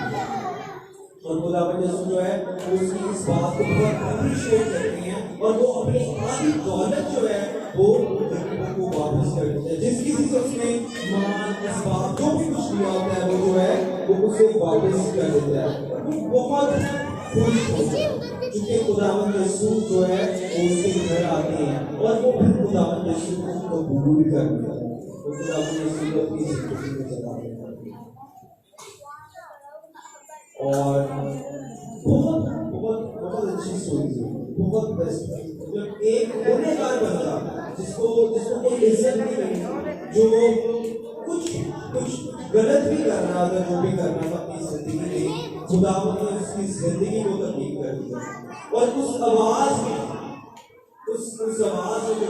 और खुदावन यीशु जो है वो उसकी इस बात को बहुत अप्रिशिएट करते हैं और वो अपनी आधी दौलत जो है वो गरीबों को वापस कर देते हैं। जिस किसी से उसने मान इसबाब जो भी कुछ लिया होता है वो जो है वो उसे वापस कर देता है। वो बहुत खुश होता है क्योंकि खुदावन यीशु जो है वो उसके घर आते हैं और वो फिर खुदावन यीशु को कबूल करते हैं। वो खुदावन यीशु को अपनी जिंदगी में चलाते हैं और बहुत बहुत बहुत अच्छी स्टोरी है, बहुत बेस्ट। जब एक गुनहगार बंदा जिसको कोई इज्जत नहीं मिली, जो कुछ गलत भी कर रहा था, जो भी करना था अपनी जिंदगी में, खुदावन ने उसकी जिंदगी को तब्दील कर दिया। और उस आवाज में जो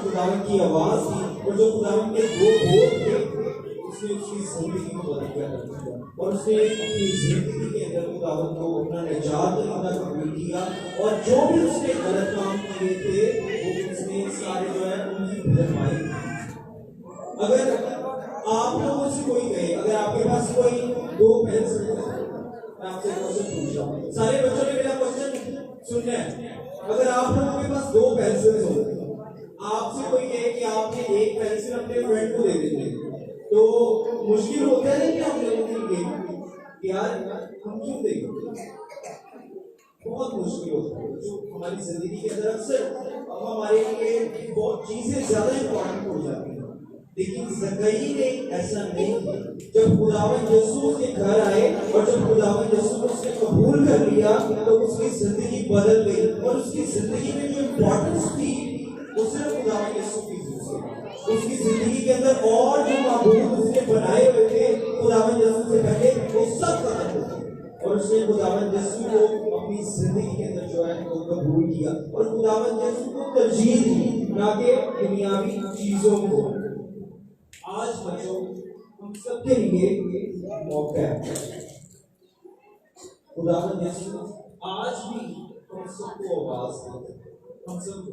खुदावन की आवाज थी और जो खुदावन के 2 बोल थे, उसने उसकी जिंदगी को बदल कर रख दिया और उसने अपनी जिंदगी के अंदर खुदावन को अपना निजात देना कबूल किया। और जो भी उसने गलत काम किए थे वो उसने सारे जो है उनकी भरपाई की। अगर आप लोगों से कोई कहे, अगर आपके पास कोई 2 पेंसिल है, मैं आपसे क्वेश्चन पूछ रहा हूँ, सारे बच्चों ने मेरा क्वेश्चन सुनना है। अगर आप लोगों के पास 2 पेंसिल हो, आपसे कोई कहे कि आपने एक पेंसिल अपने फ्रेंड को दे देंगे, तो मुश्किल होता है कि हम लोगों के लिए यार हम क्यों देंगे? बहुत मुश्किल होता है। जो हमारी जिंदगी के अंदर अक्सर हमारे लिए बहुत चीजें ज्यादा इंपॉर्टेंट हो जाती हैं, लेकिन ज़कई ने ऐसा नहीं किया। जब खुदावन यीशु के घर आए और जब खुदावन यीशु को उसने कबूल कर लिया तो उसकी जिंदगी बदल गई और उसकी जिंदगी में जो इम्पोर्टेंस थी वो सिर्फ खुदावन यीशु की थी। उसकी जिंदगी के अंदर और जो माबूद उसने बनाए हुए थे खुदावन यीशु से पहले, वो सब खत्म हो गए और उसने खुदावन यीशु को अपनी जिंदगी के अंदर जो है वो कबूल किया और खुदावन यीशु को तरजीह दी, ना कि दुनियावी चीजों को। आज बच्चों हम सबके लिए मौका है। खुदावन यीशु आज भी हम सबको आवाज देते हैं, हम सबको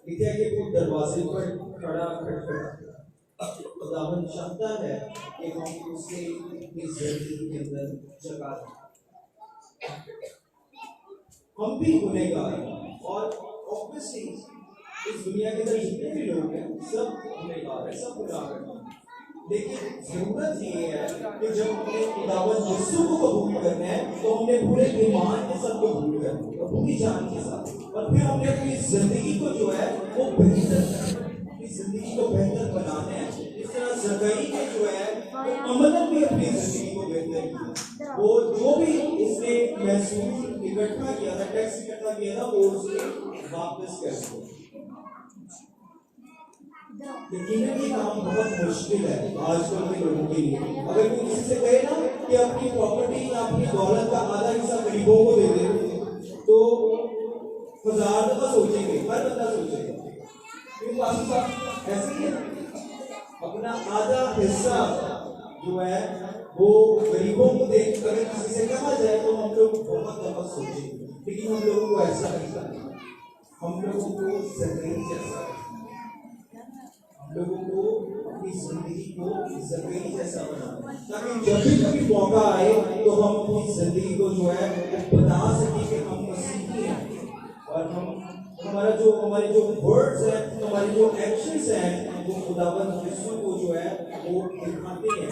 लिखा है कि वो दरवाजे पर खड़ा खटखट। खुदावन चाहता है कि हम उसे अपनी जिंदगी के अंदर जगा दें। हम भी गुनहगार हैं और ऑब्वियसली इस दुनिया के अंदर जितने भी लोग हैं सब गुनहगार हैं, सब गुनाह करते हैं। लेकिन जरूरत ये है कि जब हमने खुदावन यीशु को कबूल करना है तो हमने पूरे ईमान के साथ कबूल करनी है पूरी जान के साथ, और फिर हमने अपनी जिंदगी को जो है वो बेहतर करना है, अपनी जिंदगी को बेहतर बनाना है। इस तरह ज़कई ने जो है वो अमलन भी अपनी जिंदगी को बेहतर किया। वो जो भी इसने महसूस इकट्ठा किया था, टैक्स इकट्ठा किया था, वो उसने वापस कर दिया। लेकिन ये काम बहुत मुश्किल है आजकल के लोगों के लिए। अगर कोई किसी से कहे ना कि अपनी प्रॉपर्टी या अपनी दौलत का आधा हिस्सा गरीबों को दे दे, तो 1000 दफा सोचेंगे, हर बंदा सोचेगा। क्योंकि आपके साथ ऐसे ही है, अपना आधा हिस्सा जो है वो गरीबों को दे, अगर किसी से कहा जाए तो हम लोग बहुत दफा सोचेंगे। लेकिन हम लोगों को ऐसा नहीं करना, हम लोगों को ज़कई जैसा, लोगों को अपनी जिंदगी को ज़कई जैसा बनाना, ताकि जब भी कभी मौका आए तो हम अपनी जिंदगी को जो है बता सकें कि हम मसीही हैं, और हमारे जो वर्ड्स हैं, हमारे जो एक्शंस हैं, वो खुदावंद यीशु को जो है वो दिखाते हैं।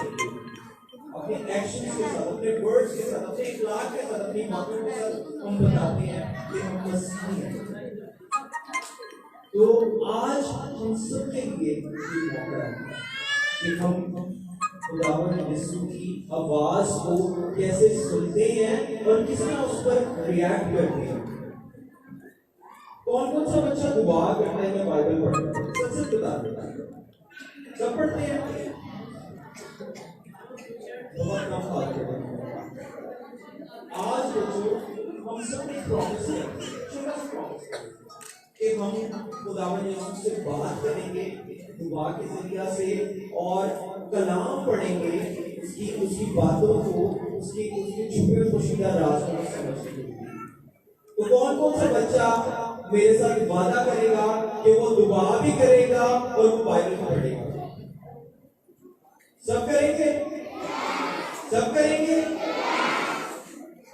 अपने एक्शंस के साथ, अपने वर्ड्स के साथ, अपने इखलाक के साथ, अपनी बातों के साथ हम बताते हैं कि हम मसीही हैं। तो आज हम सबके लिए ये मौका है कि हम खुदावंद यीशु की आवाज को कैसे सुनते हैं और किस तरह उस पर रिएक्ट करते हैं। कौन कौन सा बच्चा दुआ करता है या बाइबल पढ़ता है? सबसे बता देता है, सब पढ़ते हैं, बहुत कम बात करते हैं। आज बच्चों हम सब ने प्रॉमिस किया, छोटा सा प्रॉमिस कि हम खुदावंद यीशु से बात करेंगे दुआ के जरिया से, और कलाम पढ़ेंगे, उसकी बातों को, उसके छुपे पोशीदा राज को समझने के लिए। तो कौन कौन सा बच्चा मेरे साथ वादा करेगा कि वो दुआ भी करेगा और वो बाइबल भी पढ़ेगा? सब करेंगे, सब करेंगे।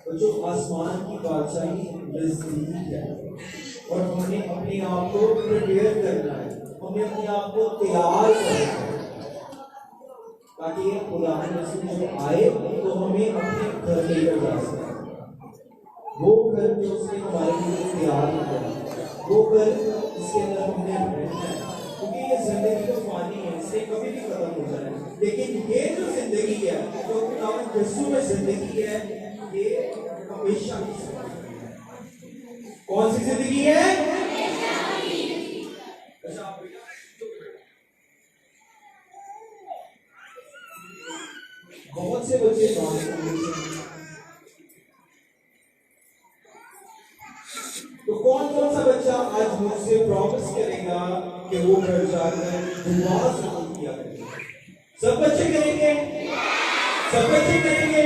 तो जो आसमान की बादशाही नजदीक है, और हमने अपने आप को प्रिपेयर करना है, हमने अपने आप को तैयार करना है, ताकि खुदावंद यीशु जब आए तो हमें अपने घर लेकर जा सके। वो घर जो उसने हमारे लिए तैयार किया, वो घर जिसके अंदर हमने रहना है, क्योंकि ये जिंदगी तो फानी है, इससे कभी भी खत्म हो जाए। लेकिन ये जो जिंदगी है, जो खुदावंद यीशु में जिंदगी है, ये हमेशा की जिंदगी है। कौन सी जिंदगी है? बहुत से बच्चे तो कौन कौन सा बच्चा आज मुझसे प्रॉमिस करेगा कि वो घर जाकर दुआ जरूर किया करेगा? सब बच्चे करेंगे, सब बच्चे करेंगे।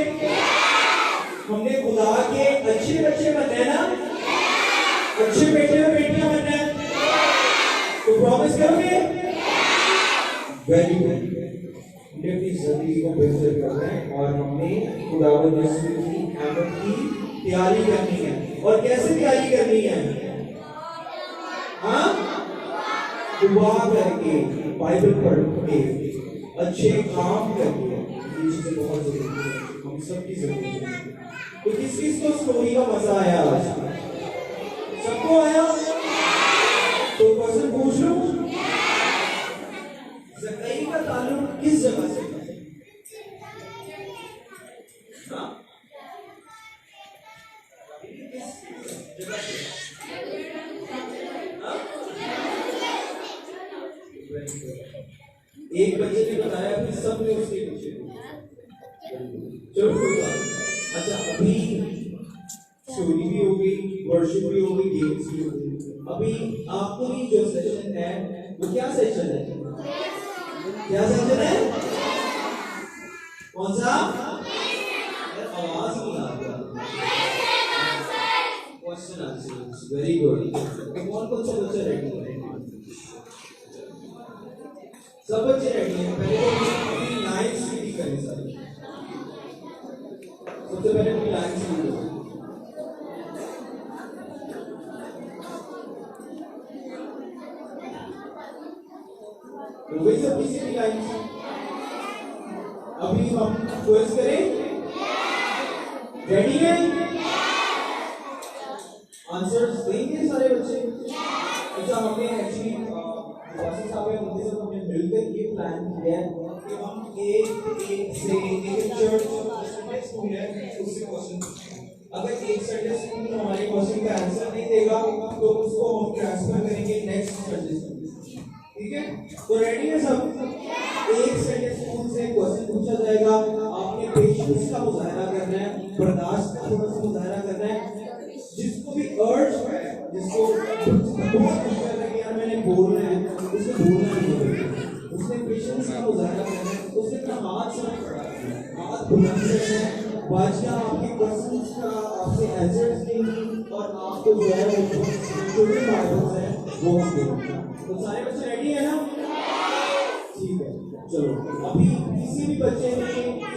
हमने खुदा के अच्छे बच्चे बनना है ना, अच्छे बेटे और बेटियां बनना है, तो प्रॉमिस करोगे? Very good. हमने अपनी जिंदगी को बेहतर करना है, और हमने खुदावंद यीशु की आमद की तैयारी करनी है। और कैसे तैयारी करनी है? हाँ, दुआ करके, बाइबल पढ़ के, अच्छे काम करके। ये चीजें बहुत जरूरी है, हम सबकी जरूरी है। तो किस किस को स्टोरी का मजा आया आज? सबको आया? तो क्वेश्चन पूछ लो, ज़कई का ताल्लुक किस जगह से? हाँ? एक बच्चे ने बताया, फिर सबने उसके पीछे। चलो कोई बात। अच्छा, अभी स्टोरी भी हो गई, वर्शिप भी हो गई, गेम्स भी हो गई। अभी आखिरी जो सेशन है वो क्या सेशन है? क्या सेशन है? कौन सा? आवाज नहीं आ रहा। Question answer, very good. कौन कौन सा बच्चा रेडी है? सब बच्चे रेडी हैं। पहले तो अपनी लाइन्स रीड करें सारे। सबसे पहले अपनी लाइन्स रीड करें। तो वही सब किसी की लाइन्स। अभी हम क्विज करें? रेडी हैं? आंसर्स देंगे सारे बच्चे? अच्छा, हमने एक्चुअली वासी साहब है उनके साथ हमने मिलकर ये प्लान किया है कि हम एक से एक चर्च स्कूल है उससे क्वेश्चन, अगर एक संडे स्कूल हमारे क्वेश्चन का आंसर नहीं देगा तो उसको हम ट्रांसफर करेंगे नेक्स्ट संडे स्कूल। ठीक है, तो रेडी है सब? एक संडे स्कूल से क्वेश्चन पूछा जाएगा, आपने पेशेंस का मुजाहरा करना है, बर्दाश्त का थोड़ा सा मुजाहरा करना है। जिसको भी अर्ज है, जिसको यार मैंने बोलना है, उसको बोलना नहीं है, उसने पेशेंस का मुजाहरा करना है, उसने अपना हाथ बुलंद करना है, बादशाह आपके क्वेश्चंस का आपसे आंसर्स देंगी और आपको जो है वो छोटे मार्क्स हैं वो हम देंगे। तो सारे बच्चे रेडी है ना? ठीक है, चलो अभी किसी भी बच्चे ने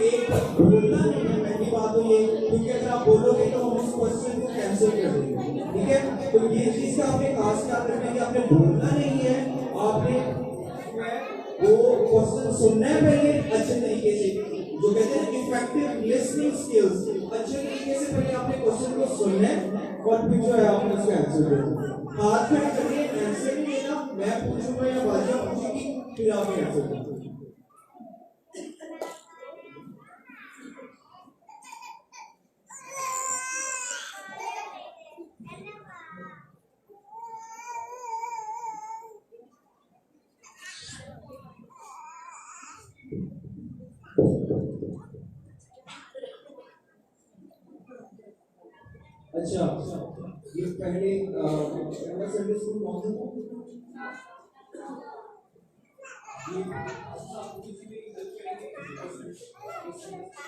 एक बोलना नहीं है, पहली बात तो ये, क्योंकि अगर आप बोलोगे तो हम उस क्वेश्चन को कैंसिल कर देंगे। ठीक है, तो ये चीज का आपने खास याद रखना है कि आपने बोलना नहीं है, आपने वो क्वेश्चन सुनना है पहले अच्छे तरीके से, जो कहते हैं इफेक्टिव लिसनिंग स्किल्स, अच्छे तरीके से पहले आपने क्वेश्चन को सुनना है और फिर जो है आपने उसका आंसर देना। हाथ खड़े करके आंसर नहीं देना, मैं पूछूंगा या बाजा पूछेगी फिर आप आंसर देना। अच्छा, ये पहले संडे स्कूल कौन सा था?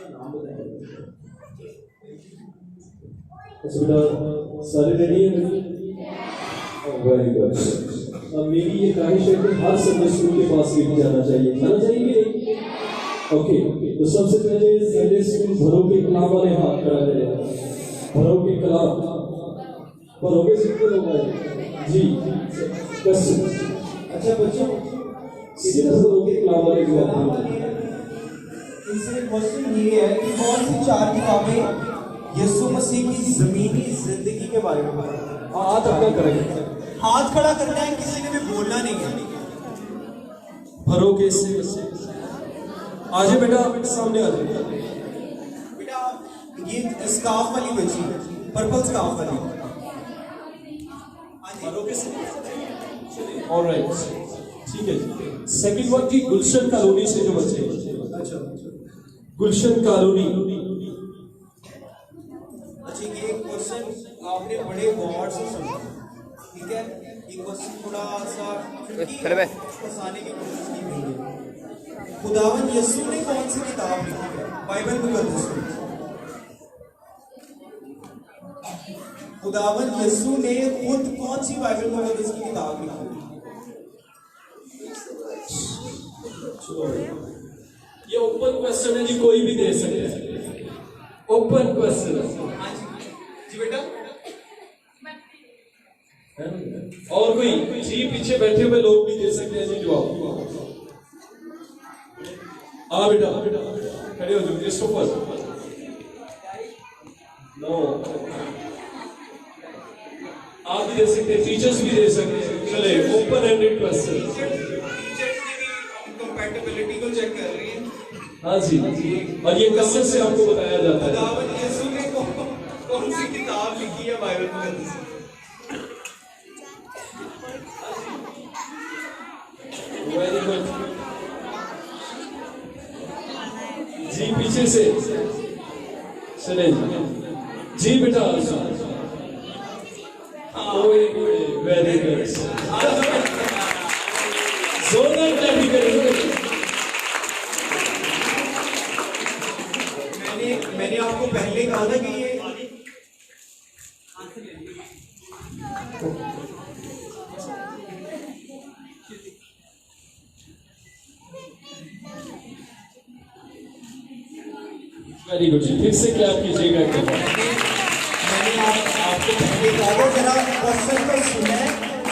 नाम बताइए। अच्छा बेटा, सारे रेडी हैं? Very good. अब मेरी ये ख्वाहिश है कि हर संडे स्कूल के पास ये भी जाना चाहिए कि नहीं? ओके, तो सबसे पहले संडे स्कूल भरों के कलाम वाले हाथ खड़ा करें। भरों के कलाम, भरों के सिक्के लोग आए जी, कसम। अच्छा बच्चों, सीधा भरों के कलाम वाले की बात है। इससे क्वेश्चन ये है कि कौन सी चार किताबें यीशु मसीह की जमीनी जिंदगी के बारे में बताती हैं? हाथ अपना करेंगे, हाथ खड़ा करना है, किसी ने भी बोलना नहीं है। भरों के से आजे बेटा, सामने आ जाए बेटा, ये स्कार्फ वाली बची, पर्पल स्कार्फ वाली। भरों के से ऑलराइट, ठीक है जी। सेकंड वन जी, गुलशन कॉलोनी से जो बच्चे, अच्छा, गुलशन कॉलोनी। अच्छा, ये क्वेश्चन आपने बड़े गौर से सुना, ठीक है? ये क्वेश्चन थोड़ा सा फंसाने की कोशिश की गई है। खुदावन यीशु ने कौन सी किताब लिखी है बाइबल मुकद्दस में? खुदावन यीशु ने खुद कौन सी बाइबल मुकद्दस की किताब लिखी है? ये ओपन क्वेश्चन है जी, कोई भी दे सकता है, ओपन क्वेश्चन है जी बेटा। और कोई जी पीछे बैठे हुए लोग भी दे सकते हैं जी जवाब। हाँ बेटा, खड़े हो जाओ, क्रिस्टोफर। नो, आप भी दे सकते हैं, टीचर्स भी दे सकते हैं। चले, ओपन एंडेड क्वेश्चन। कंपैटिबिलिटी को चेक कर रही है। हाँ जी, और ये कसम से आपको बताया जाता है। खुदावन यीशु ने कौन सी किताब लिखी है बाइबल मुकद्दस में? वेरी गुड जी, पीछे से चले जी बेटा। वेरी गुड, जोरदार क्लैपिंग करेंगे। मैंने आपको पहले कहा था कि ये वेरी गुड जी, फिर से क्लैप कीजिएगा। मैंने आपको पहले कहा था, जरा क्वेश्चन को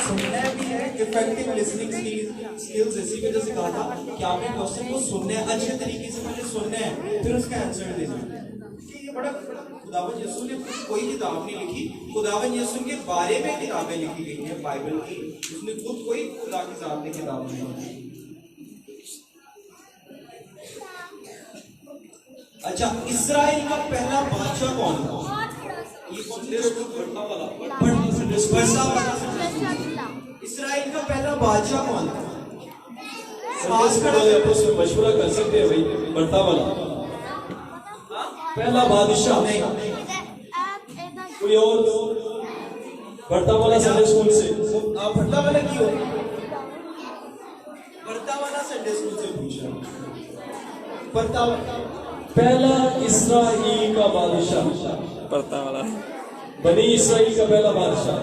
सुनना भी है, इफेक्टिव लिसनिंग स्किल्स, इसी वजह से कहा था कि आपने क्वेश्चन को सुनना है, अच्छे तरीके से पहले सुनना है, फिर उसका आंसर देना है। ये बड़ा खुदावन यीशु ने कोई किताब नहीं लिखी, खुदावन यीशु के बारे में किताबें लिखी गई हैं बाइबल की। उसने खुद कोई खुदा की जात में किताब नहीं लिखी। अच्छा, इस्राइल का पहला बादशाह कौन था? ये कौन इस्राइल का पहला बादशाह कौन था? आपस में मशवरा कर सकते हैं भाई। बढ़ता वाला पहला बादशाह नहीं, कोई और बढ़ता वाला संडे स्कूल से। आप बढ़ता वाला क्यों? बढ़ता वाला संडे स्कूल से पूछा। बढ़ता पहला इस्राइल का बादशाह, पड़ता वाला बनी इस्राइल का पहला बादशाह।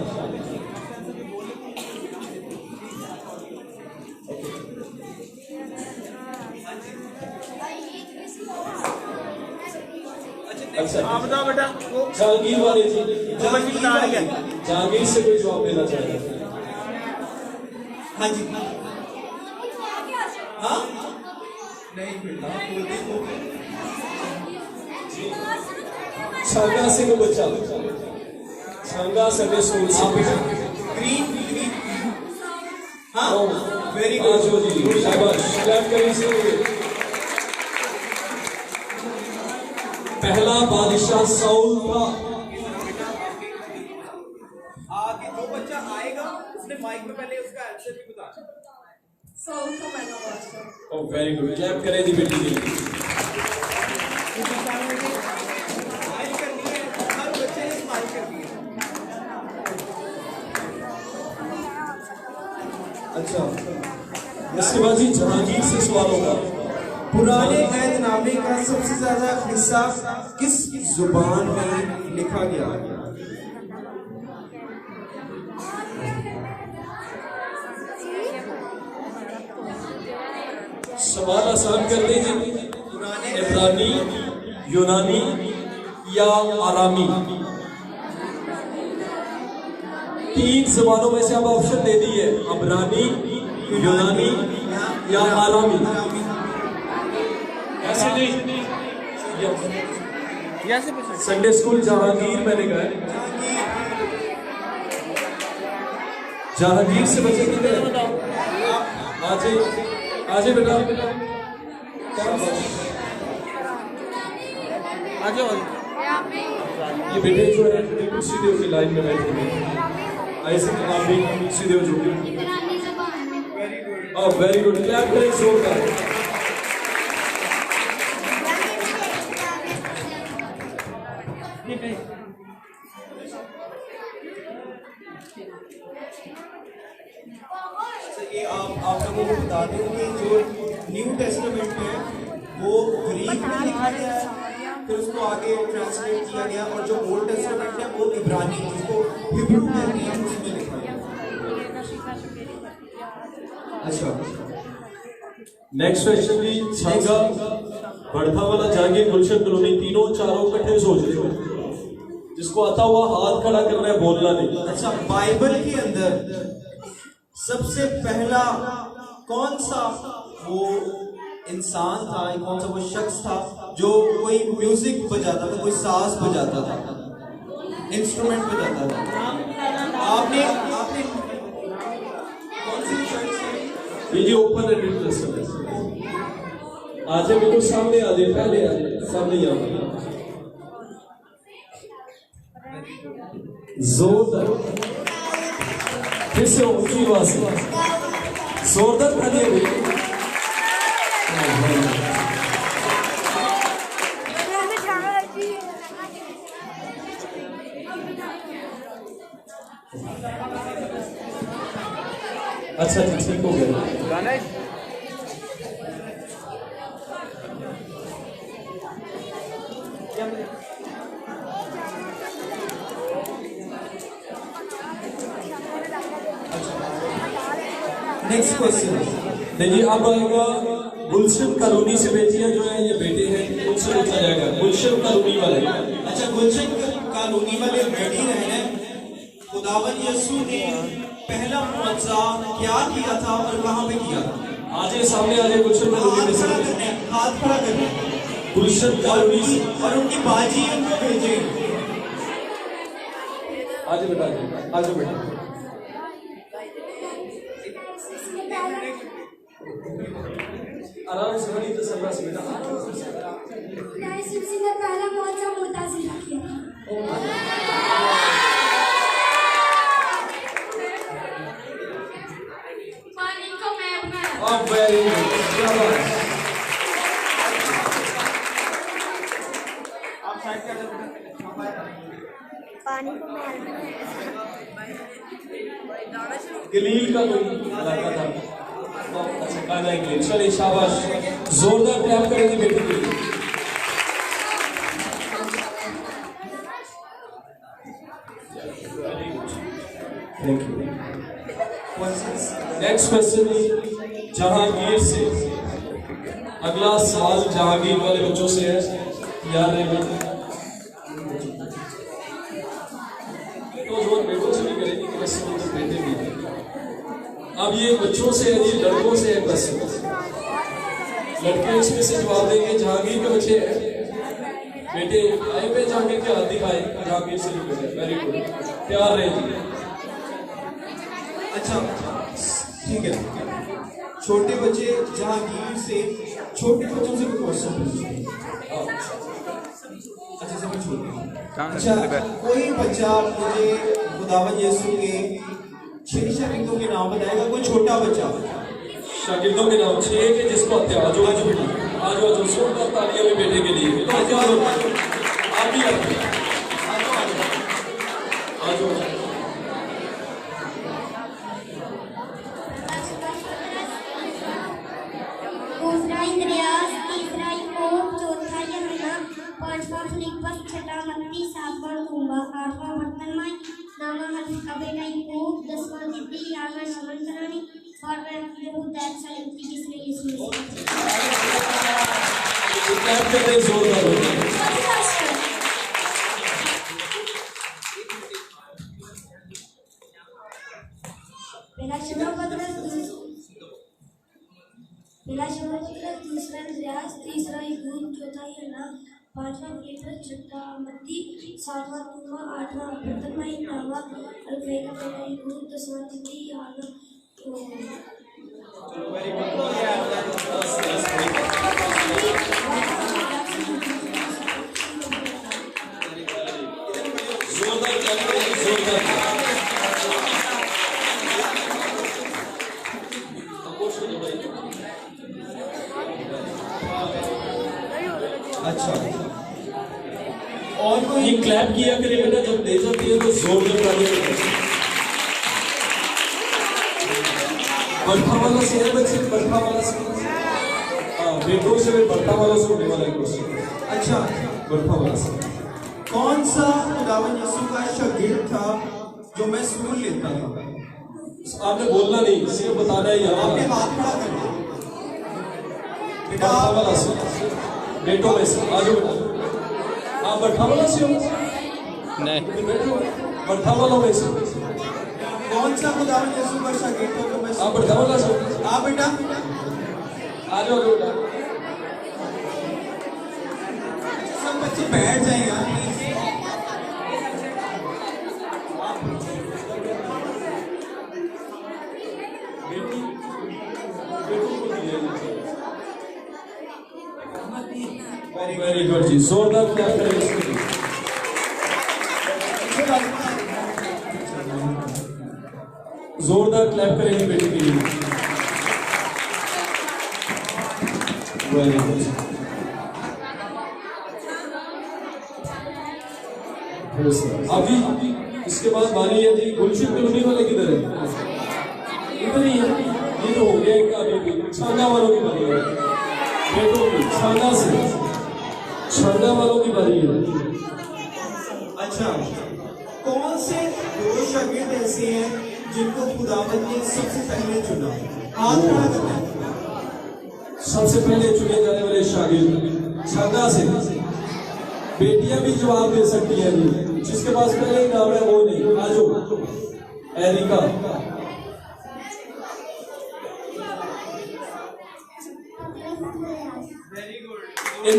अच्छा, आप बताओ बेटा, वो जहांगीर वाले जी, बच्ची बता रही है। जहांगीर से कोई जवाब देना चाहिए? हाँ जी, हाँ नहीं बेटा, छांगा से कोई बच्चा, छांगा संडे स्कूल से। ग्रीन ग्रीन, हाँ वेरी आज गुड जी, शाबाश, क्लैप करें इसे। पहला बादशाह साउल था। आगे जो बच्चा आएगा उसने माइक में पहले उसका आंसर भी बताना। ओह वेरी गुड, क्लैप करें दी बेटी के लिए। स्माइल करनी है, हर बच्चे ने स्माइल करनी है। अच्छा, इसके बाद जी जहांगीर से सवाल होगा। पुराने ऐतनामे का सबसे ज्यादा हिस्सा किस जुबान में लिखा गया? सवाल आसान कर दीजिए। इब्रानी, यूनानी या आरामी, तीन जबानों में से आप ऑप्शन दे दिए। इब्रानी, यूनानी या आरामी। ऐसे नहीं, संडे स्कूल जहांगीर मैंने कहा है। जहांगीर से बचे कितने? आजे आजे बेटा, आ जाओ। ये बेटे जो है बिल्कुल सीधे होकर लाइन में बैठे हैं। ऐसे आप भी सीधे हो जाओगे। वेरी गुड, क्लैप करें जोरदार। ये आप लोगों को बता दूं कि जो न्यू टेस्टामेंट है वो ग्रीक में लिखा गया है, फिर उसको आगे ट्रांसलेट किया गया, और जो ओल्ड टेस्टामेंट है वो इब्रानी, जिसको हिब्रू कहते हैं, उसमें लिखा गया। अच्छा, नेक्स्ट क्वेश्चन जी। छांगा, बढ़ता वाला, जहांगीर, गुलशन कॉलोनी, तीनों चारों इकट्ठे सोच रहे हो। जिसको आता हुआ हाथ खड़ा करना है, बोलना नहीं। अच्छा, बाइबल के अंदर सबसे पहला कौन सा वो इंसान था, कौन सा वो शख्स था जो कोई म्यूजिक बजाता था, कोई साज बजाता था, इंस्ट्रूमेंट बजाता था? आपने आपने कौन सी चॉइस? ये जी ओपन एंडेड क्वेश्चन है। आज बिल्कुल सामने आ जाए, पहले आ जाए, सामने आ जाए। जोरदार, फिर से ऊंची आवाज से जोरदार तालियां दीजिए। अच्छा जी, ठीक हो गया। नेक्स्ट क्वेश्चन देखिए, अब आएगा गुलशन कॉलोनी से बेटियां जो है, ये बेटे हैं, उनसे पूछा जाएगा। गुलशन कॉलोनी वाले। अच्छा, गुलशन कॉलोनी वाले रेडी रहना। खुदावन यीशु ने पहला मुआवजा क्या किया था और कहाँ पे किया था? आजे सामने आजे गुलशन कॉलोनी में से। हाथ खड़ा करना, गुलशन कॉलोनी से। और उनकी बाजी उनको जी आज बेटा आज बेटा आराम से बड़ी तसल्ला से बेटा शिव सिंह ने पहला महोत्सव मुतासिर किया। पानी को मैप में अब वेरी गुड शाबाश आप साइड कर दो पानी को मैप गलील का कोई इलाका था अच्छा गाना इंग्लिश चलिए शाबाश जोरदार क्लैप करेंगे बेटी के लिए thank you next question Jahangir से अगला सवाल जहांगीर वाले बच्चों से है याद रहेगा तो जो बेटों से भी करेंगे क्वेश्चन तो बेटे भी अब ये बच्चों से है जी लड़कों से है क्वेश्चन लड़के इसमें से जवाब देंगे जहांगीर के बच्चे हैं बेटे आए पे जहांगीर के हाथ दिखाए जहांगीर से भी वेरी गुड प्यार रहे जी अच्छा ठीक है छोटे बच्चे जहांगीर से छोटे बच्चों से कोई क्वेश्चन पूछे अच्छा सब छोटे अच्छा कोई बच्चा मुझे खुदावंद यीशु के 6 शागिर्दों के नाम बताएगा कोई छोटा बच्चा शागिर्दों के नाम 6 के जिसको हत्या आज बेटा आज जोरदार तालियां में बेटे के लिए आप भी आज दूसरा इंद्रियास, तीसरा याकूब, चौथा यूहन्ना, पांचवा फिलिप्पस, छठा मत्ती, सातवां तूबा, आठवां बर्तनमाई, नौवां हल्का बेटा याकूब, 10वां जिद्दी, 11वां शमन करानी, 12वां यहूदा सलीम किसने यीशु क्लैप करते हैं जोरदार पहला शमन पत्रस, दूसरा इंद्रियास, तीसरा याकूब, चौथा यूहन्ना, पांचवां फिलिप्पस, छठा मत्ती, सातवां तूबा, आठवां बर्तनमाई, नौवां हल्का बेटा याकूब, 10वां जिद्दी, 11वां अच्छा और कोई ये क्लैप किया करे बेटा जब दे जाती है तो जोरदार तालियां बजाइए बर्फा वाला से है बच्चे बर्फा वाला से हाँ बेटों से बर्फा वाला से होने वाला है क्वेश्चन अच्छा बर्फा वाला से कौन सा खुदावंद यीशु का शागिर्द था जो मैं स्कूल लेता था आपने बोलना नहीं सिर्फ बताना है यहाँ आपने हाथ खड़ा कर दिया बेटा बर्फा वाला से बेटों में से आज बेटा आप बर्फा वाला से हो नहीं बेटो बर्फा वालों में से कौन सा खुदावंद यीशु का शागिर्द था जो मैं आप बर्फा वाला से हो हाँ बेटा आ जाओ बेटा सब बच्चे बैठ जाए यार वेरी गुड जी जोरदार क्लैप करें इसके लिए जोरदार क्लैप करेंगे बेटी के लिए वेरी गुड अभी इसके बाद मानी है जी गुलशन कॉलोनी वाले किधर है इधर ही है ये तो हो गया इनका अभी छाना वालों की बारी है बेटों की छाना से छाना वालों की बारी है अच्छा कौन से दो शागिर्द ऐसे हैं जिनको खुदावंद ने सबसे पहले चुना हाथ खड़ा करते हैं सबसे पहले चुने जाने वाले शागिर्द छाना से बेटियां भी जवाब दे सकती हैं जिसके पास पहले ही नाम है वो नहीं आजो एरिका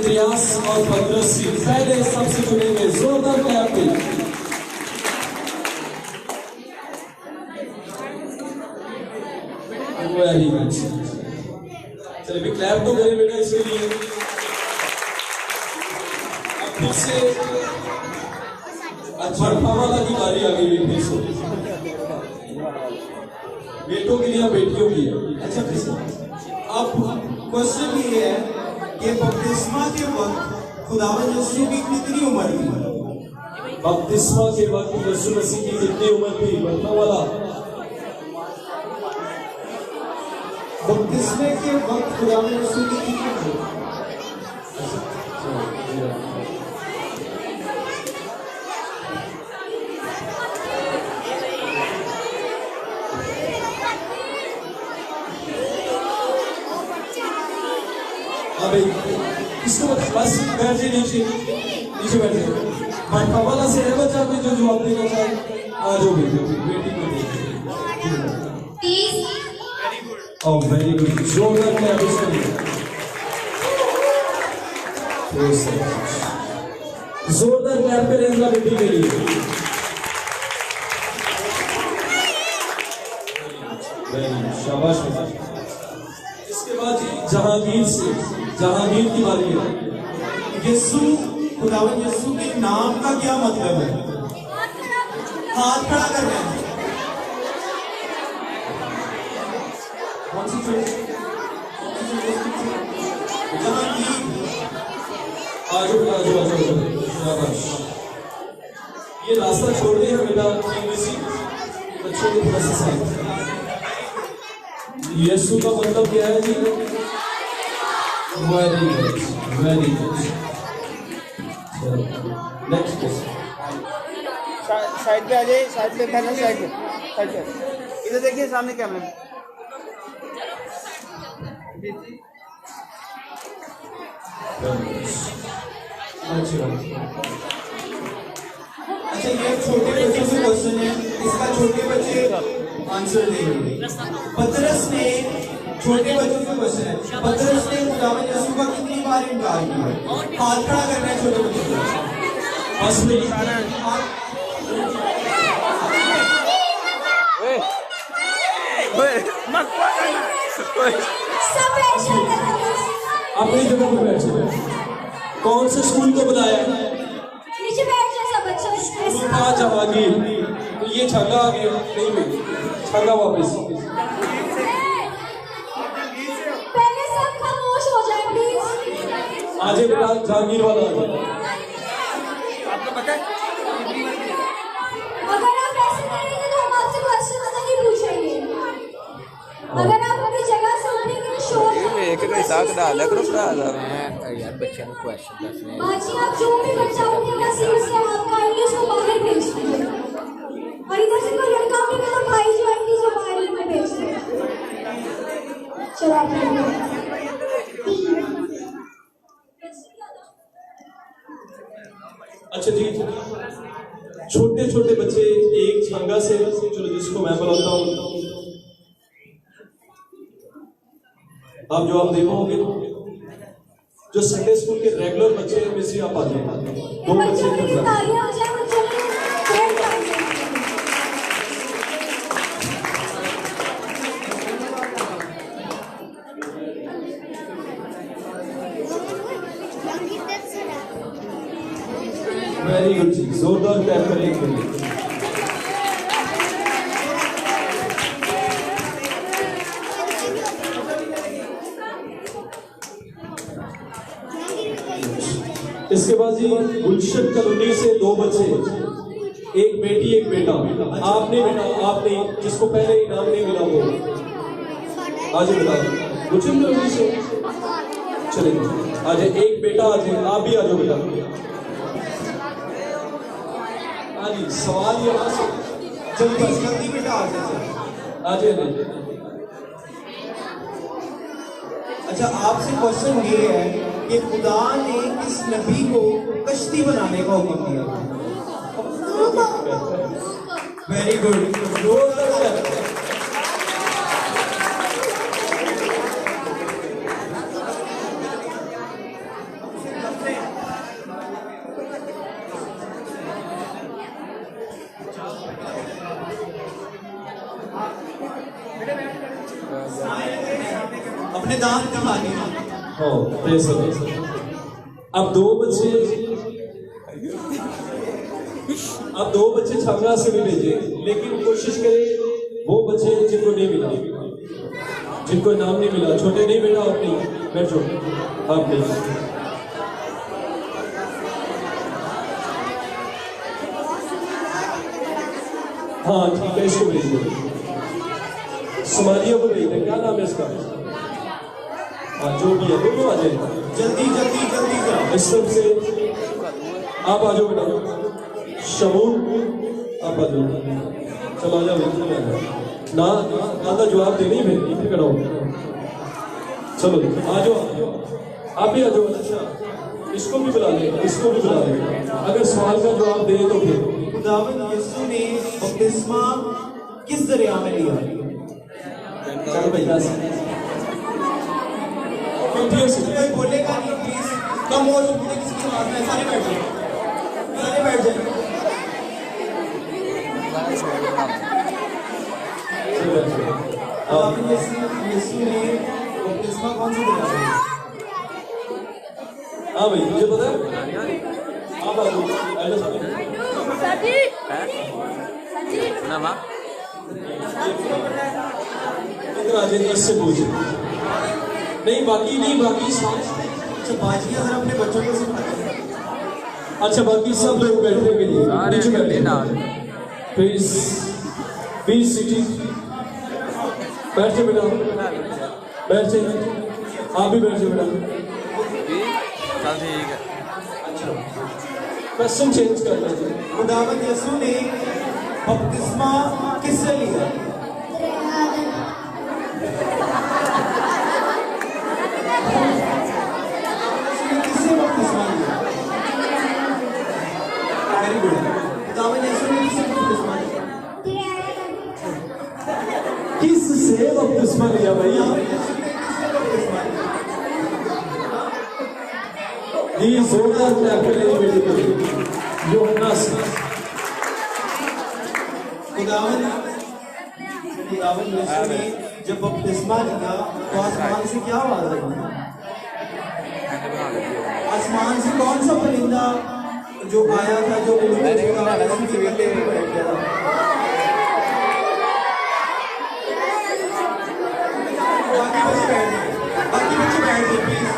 त्रियास और भद्रश्री पहले सबसे जुड़ेंगे, जोरदार क्लैप पे। वेरी गुड, चलिए भी क्लैप तो करें बेटा इसके लिए। अब फिर से अच्छा वाला की बारी आ गई है, फिर से बेटों के लिए बेटियों की है। अच्छा फिर से अब क्वेश्चन ये है कि बपतिस्मा के वक्त खुदावंद यीशु की कितनी उम्र थी? बपतिस्मा के वक्त यीशु मसीह की कितनी उम्र थी? बताने वाला। बपतिस्मे के वक्त खुदावंद यीशु की कितनी उम्र थी? हाँ भाई, इसको बस बैठ जाइए, नीचे नीचे बैठ जाइए। भाई वाला से है बच्चा कोई जो जवाब देना चाहे, आ जाओ बेटी को ओह वेरी गुड, जोरदार क्लैप इसके लिए। जोरदार क्लैप करें इनका बेटी के लिए। शाबाश। इसके बाद जहांगीर की बारी है। यीशु, खुदावंद यीशु के नाम का क्या मतलब है? हाथ खड़ा करना है। कौन सी चीज? जहांगीर। आजो शाबाश। ये रास्ता छोड़ दिया बेटा, इंग्लिश बच्चों को थोड़ा सा साथ। यीशु का मतलब क्या है जी? Very good, very good. Next question. Side पे आ जाइए, साइड पे पहले साइड पे इधर देखिए सामने कैमरे में। अच्छा ये छोटे बच्चों से क्वेश्चन है, इसका छोटे बच्चे आंसर देंगे। पतरस ने, छोटे बच्चों से क्वेश्चन है, पतरस ने खुदावंद यीशु का कितनी बार इनकार किया? हाथ खड़ा करना है छोटे बच्चों को। बस में अपनी जगह पर बैठ जाए। कौन से स्कूल को बुलाया? नीचे बैठ जाए सब बच्चों। जहांगीर, तो ये छागा आ गया नहीं भाई, छागा वापस। पहले सब खामोश हो जाए प्लीज। आज बेटा जहांगीर वाला आ जाए। आपको पता है अगर आप ऐसे करेंगे तो हम आपसे क्वेश्चन नहीं पूछेंगे। अगर आप अपनी जगह से उठेंगे तो शोर यार बच्चे को क्वेश्चन पूछने हैं। बाजी आप जो भी बच्चा उठेगा सीट से आप काइंडली उसको बाहर भेज दीजिए। और इधर से कोई लड़का उठेगा तो भाई जो आंटी जो बाहर में भेज दीजिए। चलो आप अच्छा जी, छोटे छोटे बच्चे एक छांगा से, चलो जिसको मैं बुलाता हूँ, आप जवाब दे पाओगे? जो संडे स्कूल के रेगुलर बच्चे हैं, मिस आप आते हैं। दो बच्चे वेरी गुड जी, जोरदार क्लैप करेंगे। इसके बाद जी गुलशन कॉलोनी से दो बच्चे, एक बेटी एक बेटा। आपने बेटा, आपने जिसको पहले इनाम नहीं मिला वो आज बेटा गुलशन कॉलोनी से चलेंगे। आज एक बेटा, आज आप भी आ जाओ बेटा। हाँ जी, सवाल ये जल्दी बेटा आ जाए। आ जाए। अच्छा आपसे क्वेश्चन ये है कि खुदा ने किस नबी को कश्ती बनाने का हुक्म दिया? Very good. अपने दांत दिखाने हाँ प्रेस अब दो बच्चे छावना से भी भेजे, लेकिन कोशिश करें वो बच्चे जिनको नहीं मिला, जिनको नाम नहीं मिला, छोटे नहीं बेटा आप नहीं बैठो, आप नहीं। हाँ ठीक है, इसको भेज दो, समाधियों को भेज दें। क्या नाम है इसका? हाँ जो भी है दोनों आ जाए, जल्दी जल्दी जल्दी करो। इस सब से आप आ जाओ बेटा, शमूल आप आ जाओ, चलो आ जाओ ना ना जवाब देनी है फिर कराओ, चलो आ जाओ आप भी आ जाओ। अच्छा इसको भी बुला लें, इसको भी बुला लें, अगर सवाल का जवाब दे तो फिर। खुदावंद यीशु ने बपतिस्मा किस दरिया में लिया? चलो भैया कोई बोलेगा नहीं प्लीज, कम हो मुझे किसी की आवाज में। सारे बैठ जाए, सारे बैठ जाए। खुदावंद यीशु ने बपतिस्मा कौन सी दरिया में लिया? हाँ भाई मुझे पता है, आप आ जाओ। इससे पूछे नहीं, बाकी नहीं, बाकी अच्छा बाजियां जरा अपने बच्चों को सिखाते हैं। अच्छा बाकी सब लोग बैठने के लिए नीचे बैठे, प्लीज प्लीज सिटी बैठे बेटा, बैठे आप भी बैठे बेटा। चल ठीक है। अच्छा क्वेश्चन चेंज कर लीजिए। खुदावंद यीशु ने बपतिस्मा किससे लिया? किससे बपतिस्मा लिया? Very good. खुदावंद यीशु ने किससे बपतिस्मा लिया? किससे बपतिस्मा लिया भैया? ये जोरदार क्लैप करेंगे बेटे के लिए। यूहन्ना से खुदावंद यीशु ने जब बपतिस्मा लिया तो आसमान से क्या आवाज आई? आसमान से कौन सा परिंदा जो आया था, जो बैठ गया था? बाकी बच्चे बैठ गए प्लीज।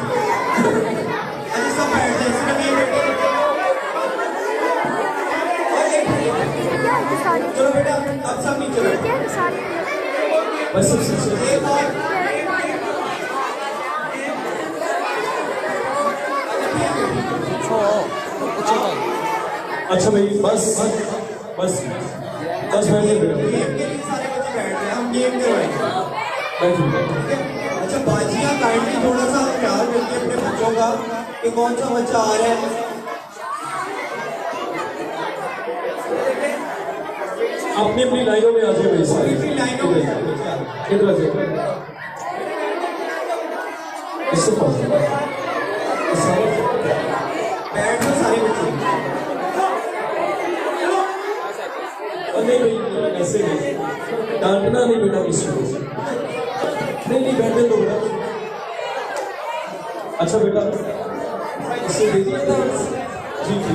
अरे सब बैठ जाए, सिर्फ ये बैठे। चलो बेटा अब सब नीचे बैठो। बस एक और अच्छा भाई बस बस बस बैठे गेम के लिए सारे बच्चे बैठ गए, हम गेम करवाएंगे। बैठो। अच्छा बाजियां काइंडली थोड़ा सा ख्याल रखिए अपने बच्चों का कि कौन सा बच्चा आ रहा है। अपनी अपनी लाइनों में आ जाए भाई सारे, अपनी लाइनों में इधर आ जाए, इससे पास बैठ जाओ सारे बच्चे। नहीं भाई ऐसे नहीं, डांटना नहीं बेटा किसी को, नहीं बैठने दो बेटा। अच्छा बेटा इसे दे दिया था जी जी,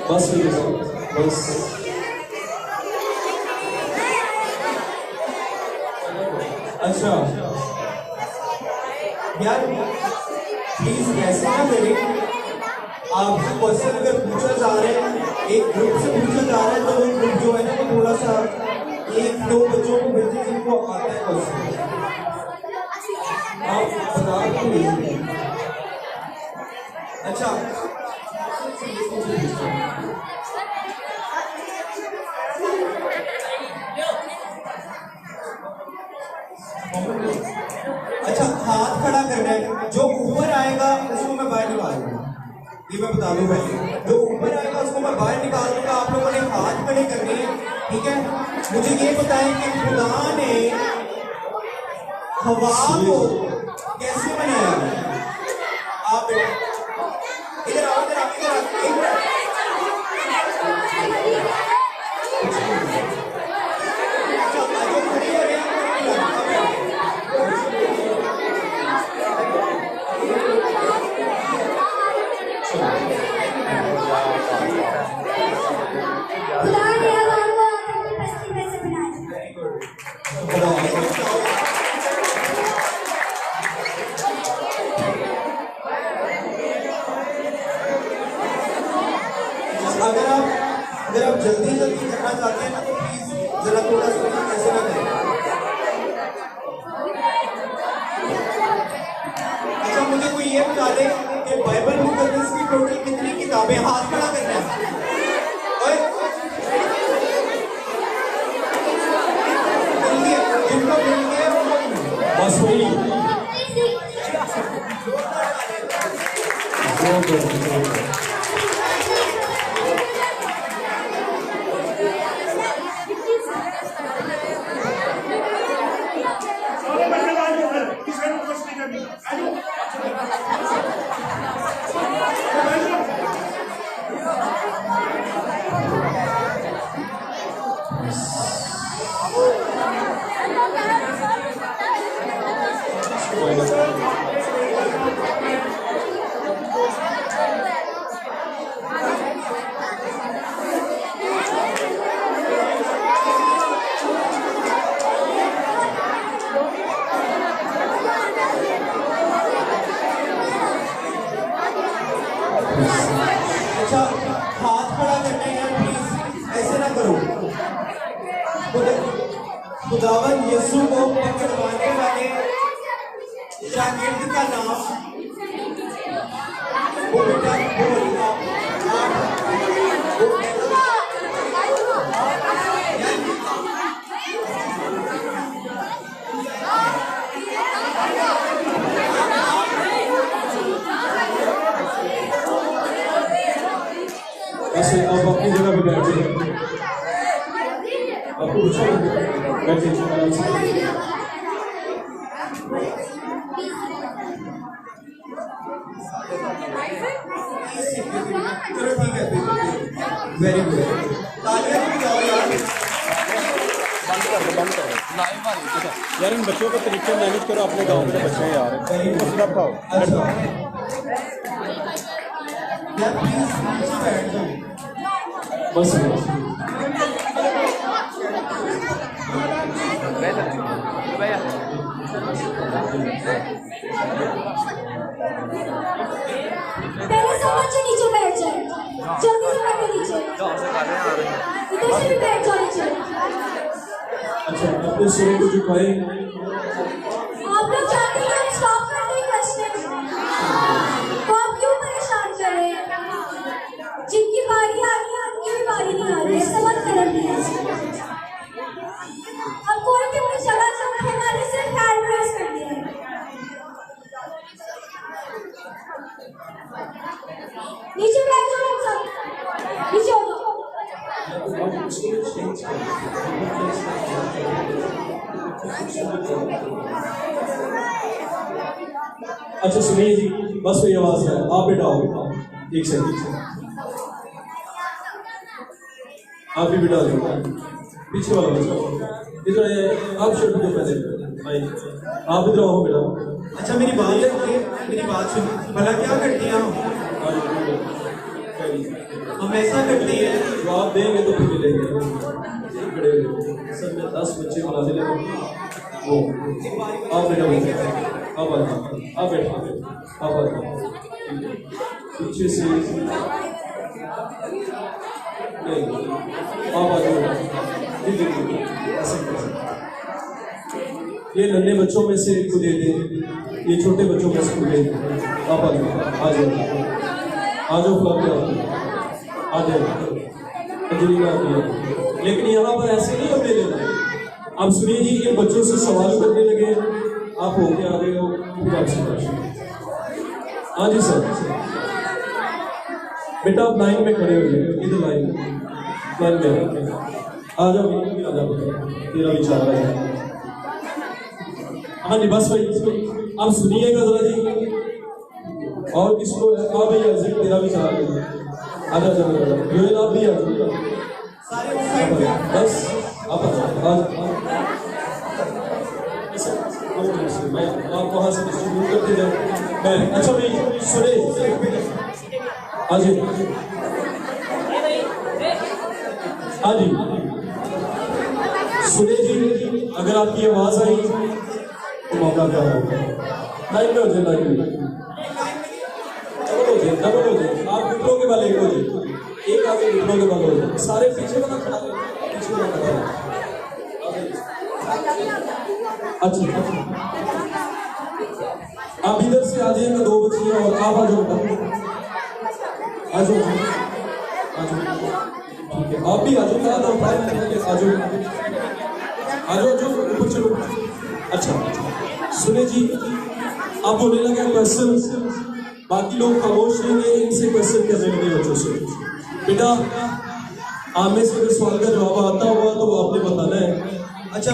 बस बस अच्छा यार प्लीज ऐसे ना करें, आपसे क्वेश्चन अगर पूछा जा रहा है, एक ग्रुप से पूछा जा रहा है तो वो ग्रुप जो है ना वो थोड़ा सा एक दो बच्चों को भेजिए जिनको आता है क्वेश्चन, आप बता के भेजिए। अच्छा अच्छा हाथ खड़ा करना है, जो ऊपर आएगा उसको मैं बाहर निकाल दूंगा, ये मैं बता दूं पहले, जो ऊपर आएगा उसको मैं बाहर निकाल दूंगा। आप लोगों ने हाथ खड़े करने हैं, ठीक है? मुझे ये बताएं कि खुदा ने हवा को कैसे बनाया? आप इधर आओ, इधर आओ, इधर आओ। अगर आप जल्दी करना चाहते हैं ना तो प्लीज जरा थोड़ा सा ऐसे ना करें। अच्छा मुझे कोई ये बता दे कि बाइबल मुकद्दस की टोटल कितनी किताबें, हाथ खड़ा करना है। ओए, जिनको मिल गए बस वही अच्छा हाथ खड़ा करने हैं प्लीज, ऐसे ना करो। खुदावन यीशु को पकड़वाने वाले शागिर्द का नाम वो बेटा बोलेगा। ऐसे आप अपनी जगह पे बैठ जाइए। आपको कुछ बैठ जाइए आराम से। चलो ठीक है, वेरी गुड, तालियां बजाओ यार। यार इन बच्चों को तरीके मैनेज करो, अपने गांव के बच्चे हैं यार, इनको सीधा खाओ। यार प्लीज नीचे बैठ जाओ। बस पहले सब बच्चे नीचे बैठ जाए, जल्दी से बैठो नीचे, इधर से भी बैठ जाओ नीचे। अच्छा अपने सिरों को झुकाए। आप लोग चाहते हैं हम स्टॉप कर दें क्वेश्चन, तो आप क्यों परेशान कर रहे हैं? जिनकी बारी आ रही है उनकी भी बारी नहीं आ रही है, ऐसा मत करें प्लीज। अब कोई भी अपनी जगह से उठने वाले से हैंड रेस कर दिया है। नीचे बैठ जाओ सब, नीचे हो जाओ। अच्छा सुनिए जी, बस वही आवाज है, आप बेटा आओ। एक सेकंड आप भी बेटा जाओ, पीछे वाला बच्चा इधर आइए। आप शुरू जो पहले भाई आप इधर आओ बेटा। अच्छा मेरी बात सुन, भला क्या करती हैं हम ऐसा करते हैं, जो आप देंगे तो फिर मिलेंगे। खड़े सब में 10 बच्चे बुला ले वो आप बेटा बैठो, आप बैठो, आप पीछे से आप आ जाओ। ये नन्हे बच्चों में से इनको दे दें, ये छोटे बच्चों में से दे दें। आप आ जाओ, आ जाओ, आ जाओ, आ जाओ। लेकिन यहाँ पर ऐसे नहीं हम ले लेना। अब सुनिए जी, इन बच्चों से सवाल करने लगे, आप होके आ गए हो, आपसे हाँ जी सर। बेटा आप लाइन में खड़े हो गए, इधर लाइन में आ जाओ, तेरा विचार है। हाँ जी बस भाई, अब सुनिएगा जरा जी। और किसको आप भी अर्जित तेरा विचार है। आजा जाओ, आप भी आ जाओ, बस आप आप वहाँ से डिस्ट्रीब्यूट करते जाओ। अच्छा भाई सुने, हाँ जी हाँ जी सुने जी, अगर आपकी आवाज आई तो मौका क्या होगा? लाइन में हो जाए, लाइन में डबल हो जाए, आप मित्रों के वाले एक हो जाए, एक आगे घुटनों के बल हो जाए, सारे पीछे वाला खड़ा हो, पीछे वाला खड़ा हो। अच्छा आप इधर से आ जाइएगा, 2 बच्चियां और आप आ जाओ, आ जाओ, आ जाओ, ठीक है आप भी आ जाओ, क्या दो भाई आ जाओ, आ जाओ, जो ऊपर चलो। अच्छा सुने जी, आप बोलने लगे क्वेश्चन, बाकी लोग खामोश रहेंगे, इनसे क्वेश्चन करने लगे बच्चों से। बेटा आप में से अगर सवाल का जवाब आता हुआ तो आपने बताना है। अच्छा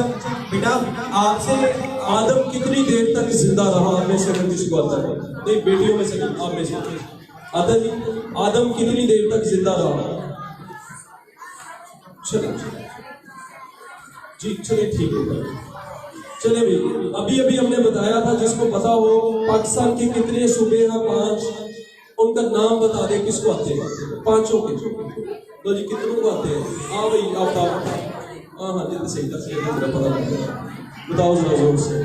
बेटा आपसे आदम कितनी देर तक जिंदा रहा, आप में से अगर किसी को आता है, नहीं बेटियों में से नहीं, आप में से आता जी, आदम कितनी देर तक जिंदा रहा? चलिए जी, चलिए ठीक है, चलिए भाई अभी अभी हमने बताया था, जिसको पता हो पाकिस्तान के कितने सूबे हैं 5, उनका नाम बता दे, किसको आते हैं 5 के, तो जी कितनों को आते हैं? हाँ भाई आप बताओ। हाँ हाँ जी सही था, सही था, मेरा पता नहीं, बताओ जरा जोर से।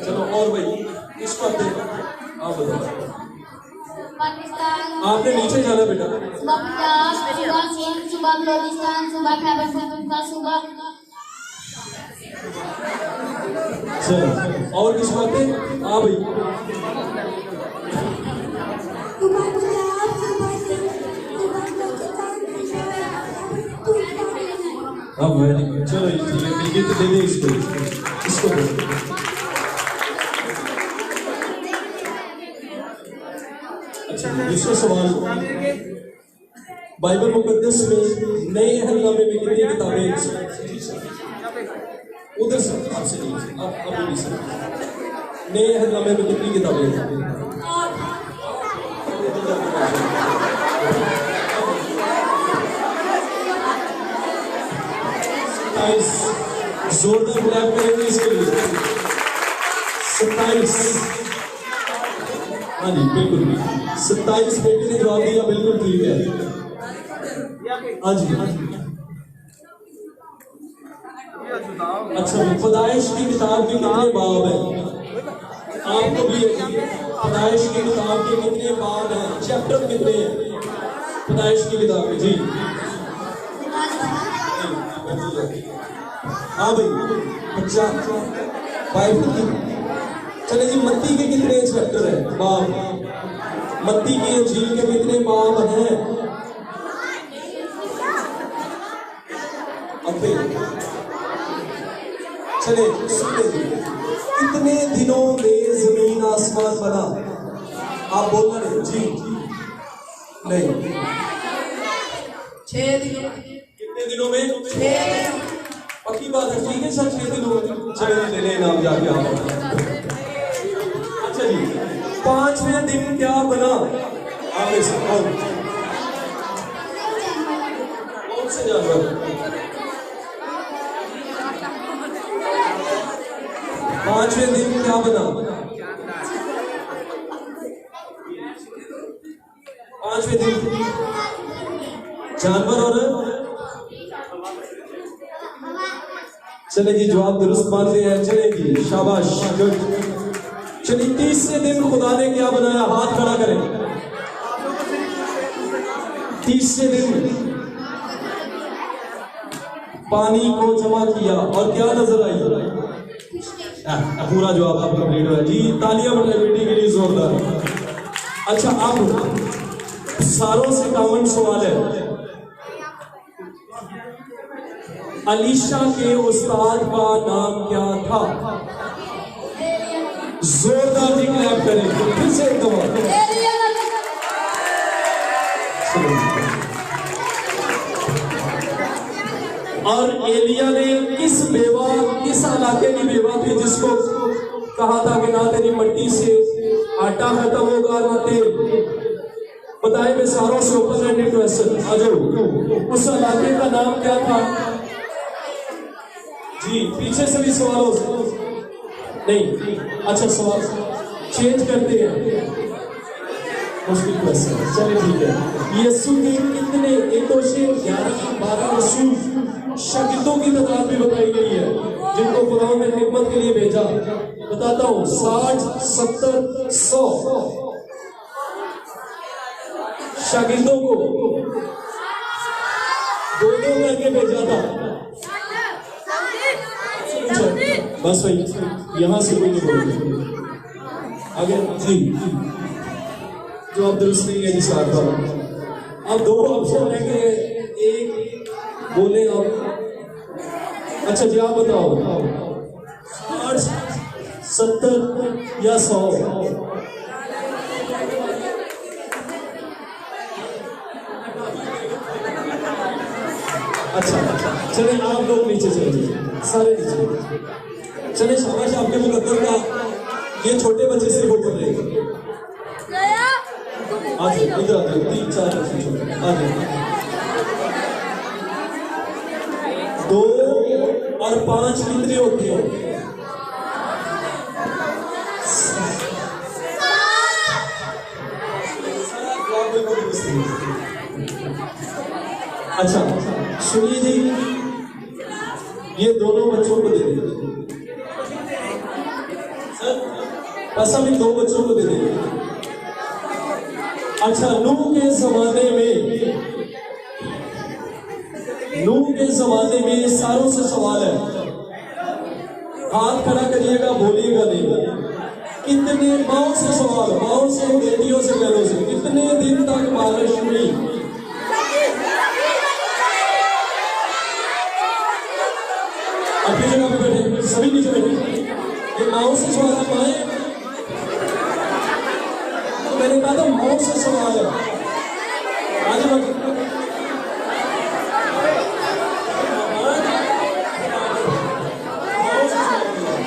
चलो और भाई किसको आते हैं आप बताओ। पाकिस्तान, आपने नीचे जाना बेटा। सूबा पंजाब, सूबा सिंध, सूबा बलोचिस्तान, सूबा खैबर पख्तूनख्वा, सूबा। चलो और किस बात है? हाँ भाई हाँ वेरी गुड, चलो ठीक है, ठीक है तो दे दे इसको, इसको दे। अच्छा दूसरा सवाल, बाइबल मुकद्दस में नए अहदनामे में कितनी किताबें? उधर से आपसे नहीं, आप अभी से नए अहदनामे में कितनी किताबें हैं? जोरदार क्लैप करेंगे इसके लिए। 27, हाँ जी बिल्कुल 27 बेटे ने जवाब दिया, बिल्कुल ठीक है। हाँ जी अच्छा पैदाइश की किताब के कितने बाब हैं? आपको भी पैदाइश की किताब के कितने बाब हैं, चैप्टर कितने हैं पैदाइश की किताब में? जी हाँ भाई बच्चा बाइबल की। चले जी मत्ती के कितने चैप्टर हैं, बाब? मत्ती की इंजील के कितने बाब हैं? अबे चले सुनते जी, कितने दिनों में जमीन आसमान बना? आप बोलना नहीं जी, नहीं 6 दिनों। कितने दिनों में? 6 पक्की बात है, ठीक है सर 6 दिनों में। चलिए ले लें नाम जाके आप। अच्छा जी 5वें दिन क्या बना? आगे से कौन से जानवर? 5वें दिन क्या बना? 5वें दिन जानवर और चले जी जवाब दुरुस्त मानते हैं, चले जी शाबाश गुड। चलिए 30वें दिन खुदा ने क्या बनाया? हाथ खड़ा करें। 30वें दिन पानी को जमा किया और क्या नजर आई? पूरा जवाब आप कंप्लीट हुआ जी, तालियां बजाएं बेटी के लिए जोरदार। अच्छा अब सारों से कॉमन सवाल है, अलीशा के उस्ताद का नाम क्या था? जोरदार जी क्लैप करें, फिर से एक दफा। और एलिया ने किस इलाके की बेवा थी जिसको कहा था कि ना तेरी मट्टी से आटा खत्म होगा ना तेल? बताए मैं सारों से ओपन एंडेड क्वेश्चन, आ जाओ। उस इलाके का नाम क्या था? जी पीछे से भी सवाल हो नहीं? अच्छा सवाल चेंज करते हैं, मुश्किल क्वेश्चन, चलिए ठीक है। यीशु के कितने 11 रसूल शागिर्दों की तादाद भी बताई गई है जिनको खुदा ने खिदमत के लिए भेजा? बताता हूँ 60, 70, 100 शागिर्दों को दोनों करके भेजा था। बस भाई यहाँ से कोई नहीं बोलेंगे आगे जी जो आप दुरुस्त नहीं है जिस बात पर अब 2 ऑप्शन रहेंगे, एक बोले आप। अच्छा जी आप बताओ 60, 70 या 100? अच्छा चले आप लोग नीचे चले जाइए, सारे नीचे चले। शाबाश आपके मुकद्दर का ये छोटे बच्चे से रिपोर्ट कर रहे हैं। आज इधर आते 3, 4 बच्चे छोटे आ जाए। 2 और 5 कितने होते हो? अच्छा सुनिए जी, ये दोनों बच्चों को दे देंगे सर, बस हम इन 2 बच्चों को दे देंगे। अच्छा नूह के जमाने में सारों से सवाल है, हाथ खड़ा करिएगा बोलिएगा नहीं। कितने माओ से सवाल, माओ से, बेटियों से, बहनों से, कितने दिन तक बारिश हुई? अपनी जगह पे बैठे, सभी नीचे बैठे। ये माओ से सवाल है, माए तो मैंने कहा था माओ से सवाल है। आगे बढ़े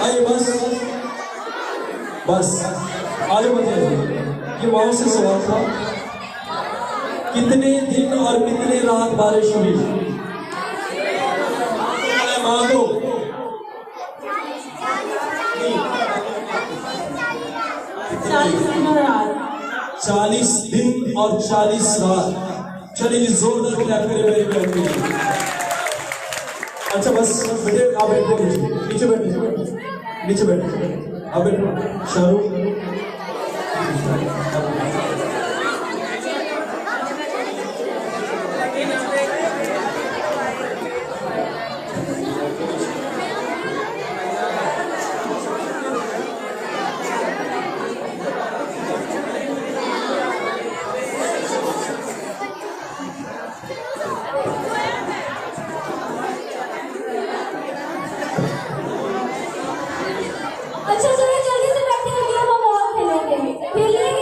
आइए, बस आगे बढ़े। ये माओ से सवाल था, कितने दिन और कितने रात बारिश हुई? मांगो 40 दिन और 40 रात। चलिए जोरदार क्लैप करें मेरे बेटे। अच्छा बस बेटे आप बैठो, नीचे बैठो, नीचे बैठो, आप बैठो। शाहरुख अच्छा चलिए जल्दी से बैठिए, अभी हम और खेलेंगे।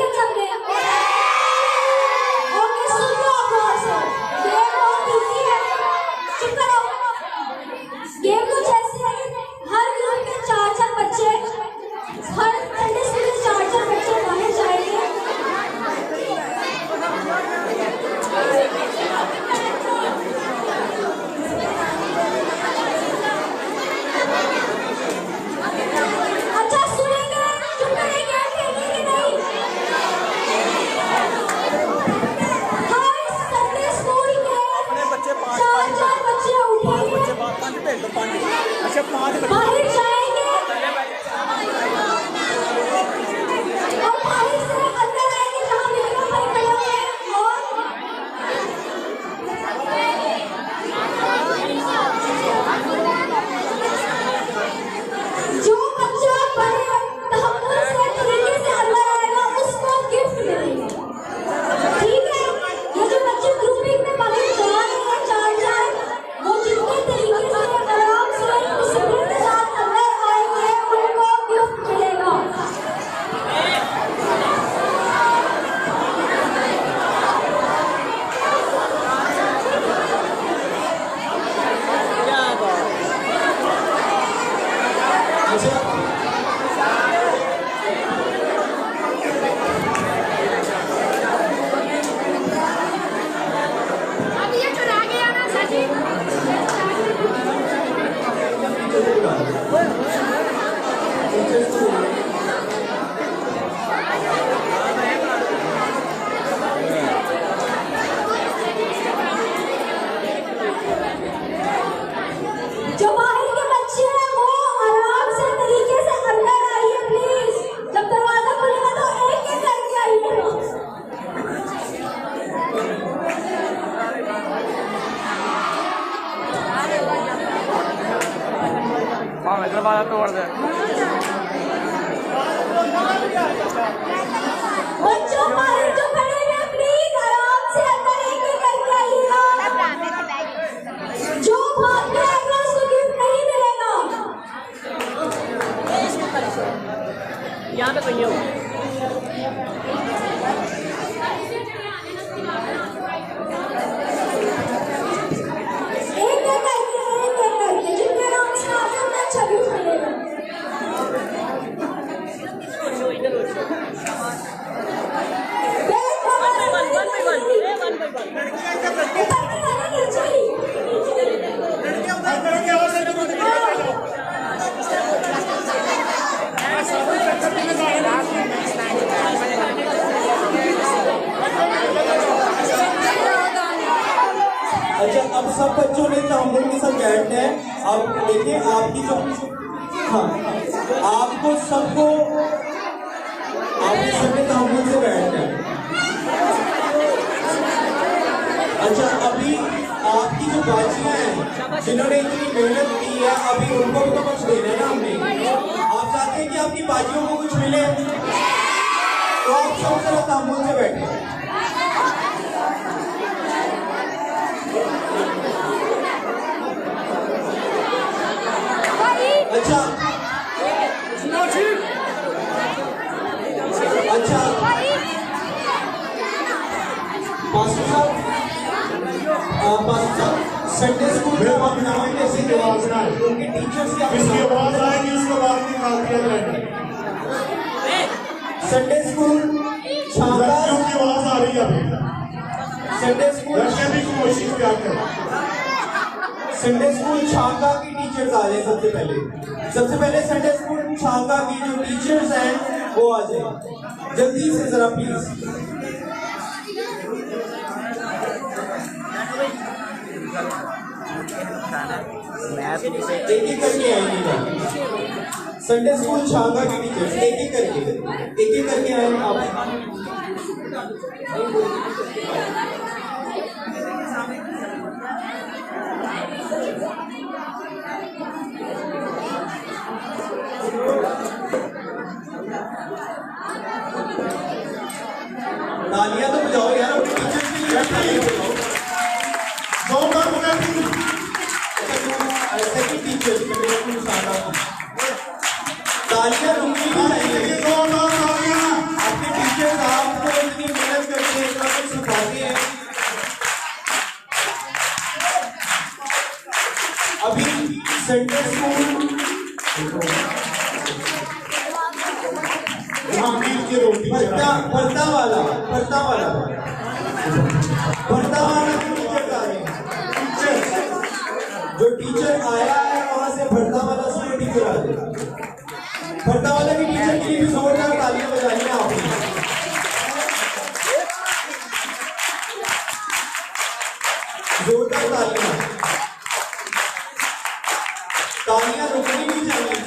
करके जिनके नाम से आते हैं अच्छा भी मिलेगा। अच्छा, अब सब बच्चों ने तहम्मुल के साथ बैठना है। अब देखिए आपकी जो, हाँ, आपको सबको आपके सबने तहम्मुल से बैठना है। अच्छा, अभी आपकी जो बाजियां हैं जिन्होंने इतनी मेहनत की है, अभी उनको भी तो कुछ देना है ना हमने। आप चाहते हैं कि आपकी बाजियों को कुछ मिले, तो आप सब जरा तहम्मुल से बैठे। अच्छा, अच्छा, पास्टर साहब, संडे स्कूल का नाम कैसे उनके टीचर्स की आवाज आएगी उसके बाद निकाल दिया जाएगा। संडे स्कूल छात्रा की आवाज आ रही है अभी। संडे स्कूल की कोशिश क्या कर। संडे स्कूल छांगा की टीचर्स आ जाए सबसे पहले संडे स्कूल छांगा की जो टीचर्स हैं वो आ जाए जल्दी से जरा प्लीज। एक एक करके आएंगे संडे स्कूल छांगा की टीचर्स, एक एक करके आए आप। तालियां तो बजाओ यार अपने टीचर्स के लिए। सेकंड टीचर तालियां रुकनी भी चाहिए। आपके टीचर्स आपको इतनी मेहनत करते हैं, इतना कुछ सिखाते हैं। अभी सेंटर स्कूल भरता वाला टीचर आ रहे हैं। जो टीचर आया है वहां से भरता वाला स्कूल टीचर आ रहे हैं। भरता वाला की टीचर के लिए भी जोरदार तालियां बजानी है आपने। जोरदार तालियां रुकनी नहीं चाहिए।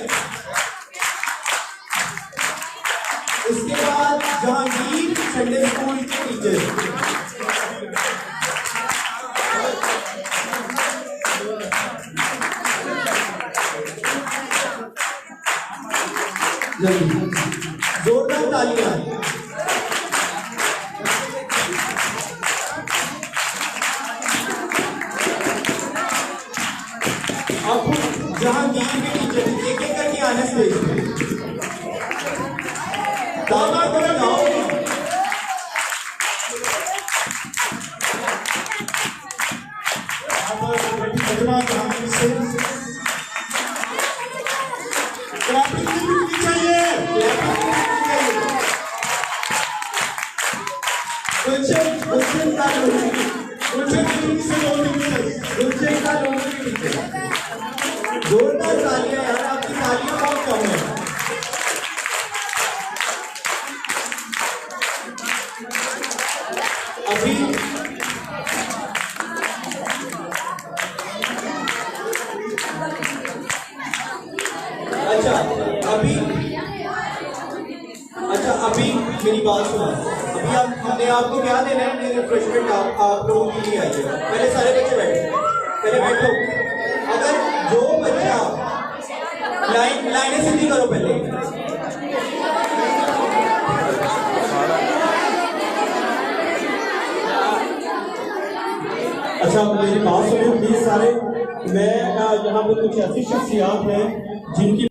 इसके बाद जहांगीर संडे स्कूल के टीचर। जोरदार तालियां। अब जहांगीर के टीचर एक एक करके आने स्टेज पे तालियां बजाओ। जोरदार तालियां यार, आपकी तालियां बहुत कम है। अभी अभी मेरी बात सुनो। अभी हमने आपको क्या देना है? रिफ्रेशमेंट आप लोगों के लिए आई है। पहले सारे बच्चे बैठो। अगर जो बच्चा लाइनें सीधी करो पहले। अच्छा, मेरी बात सुनिए प्लीज सारे। मैं यहाँ पर कुछ ऐसी शख्सियात हैं जिनकी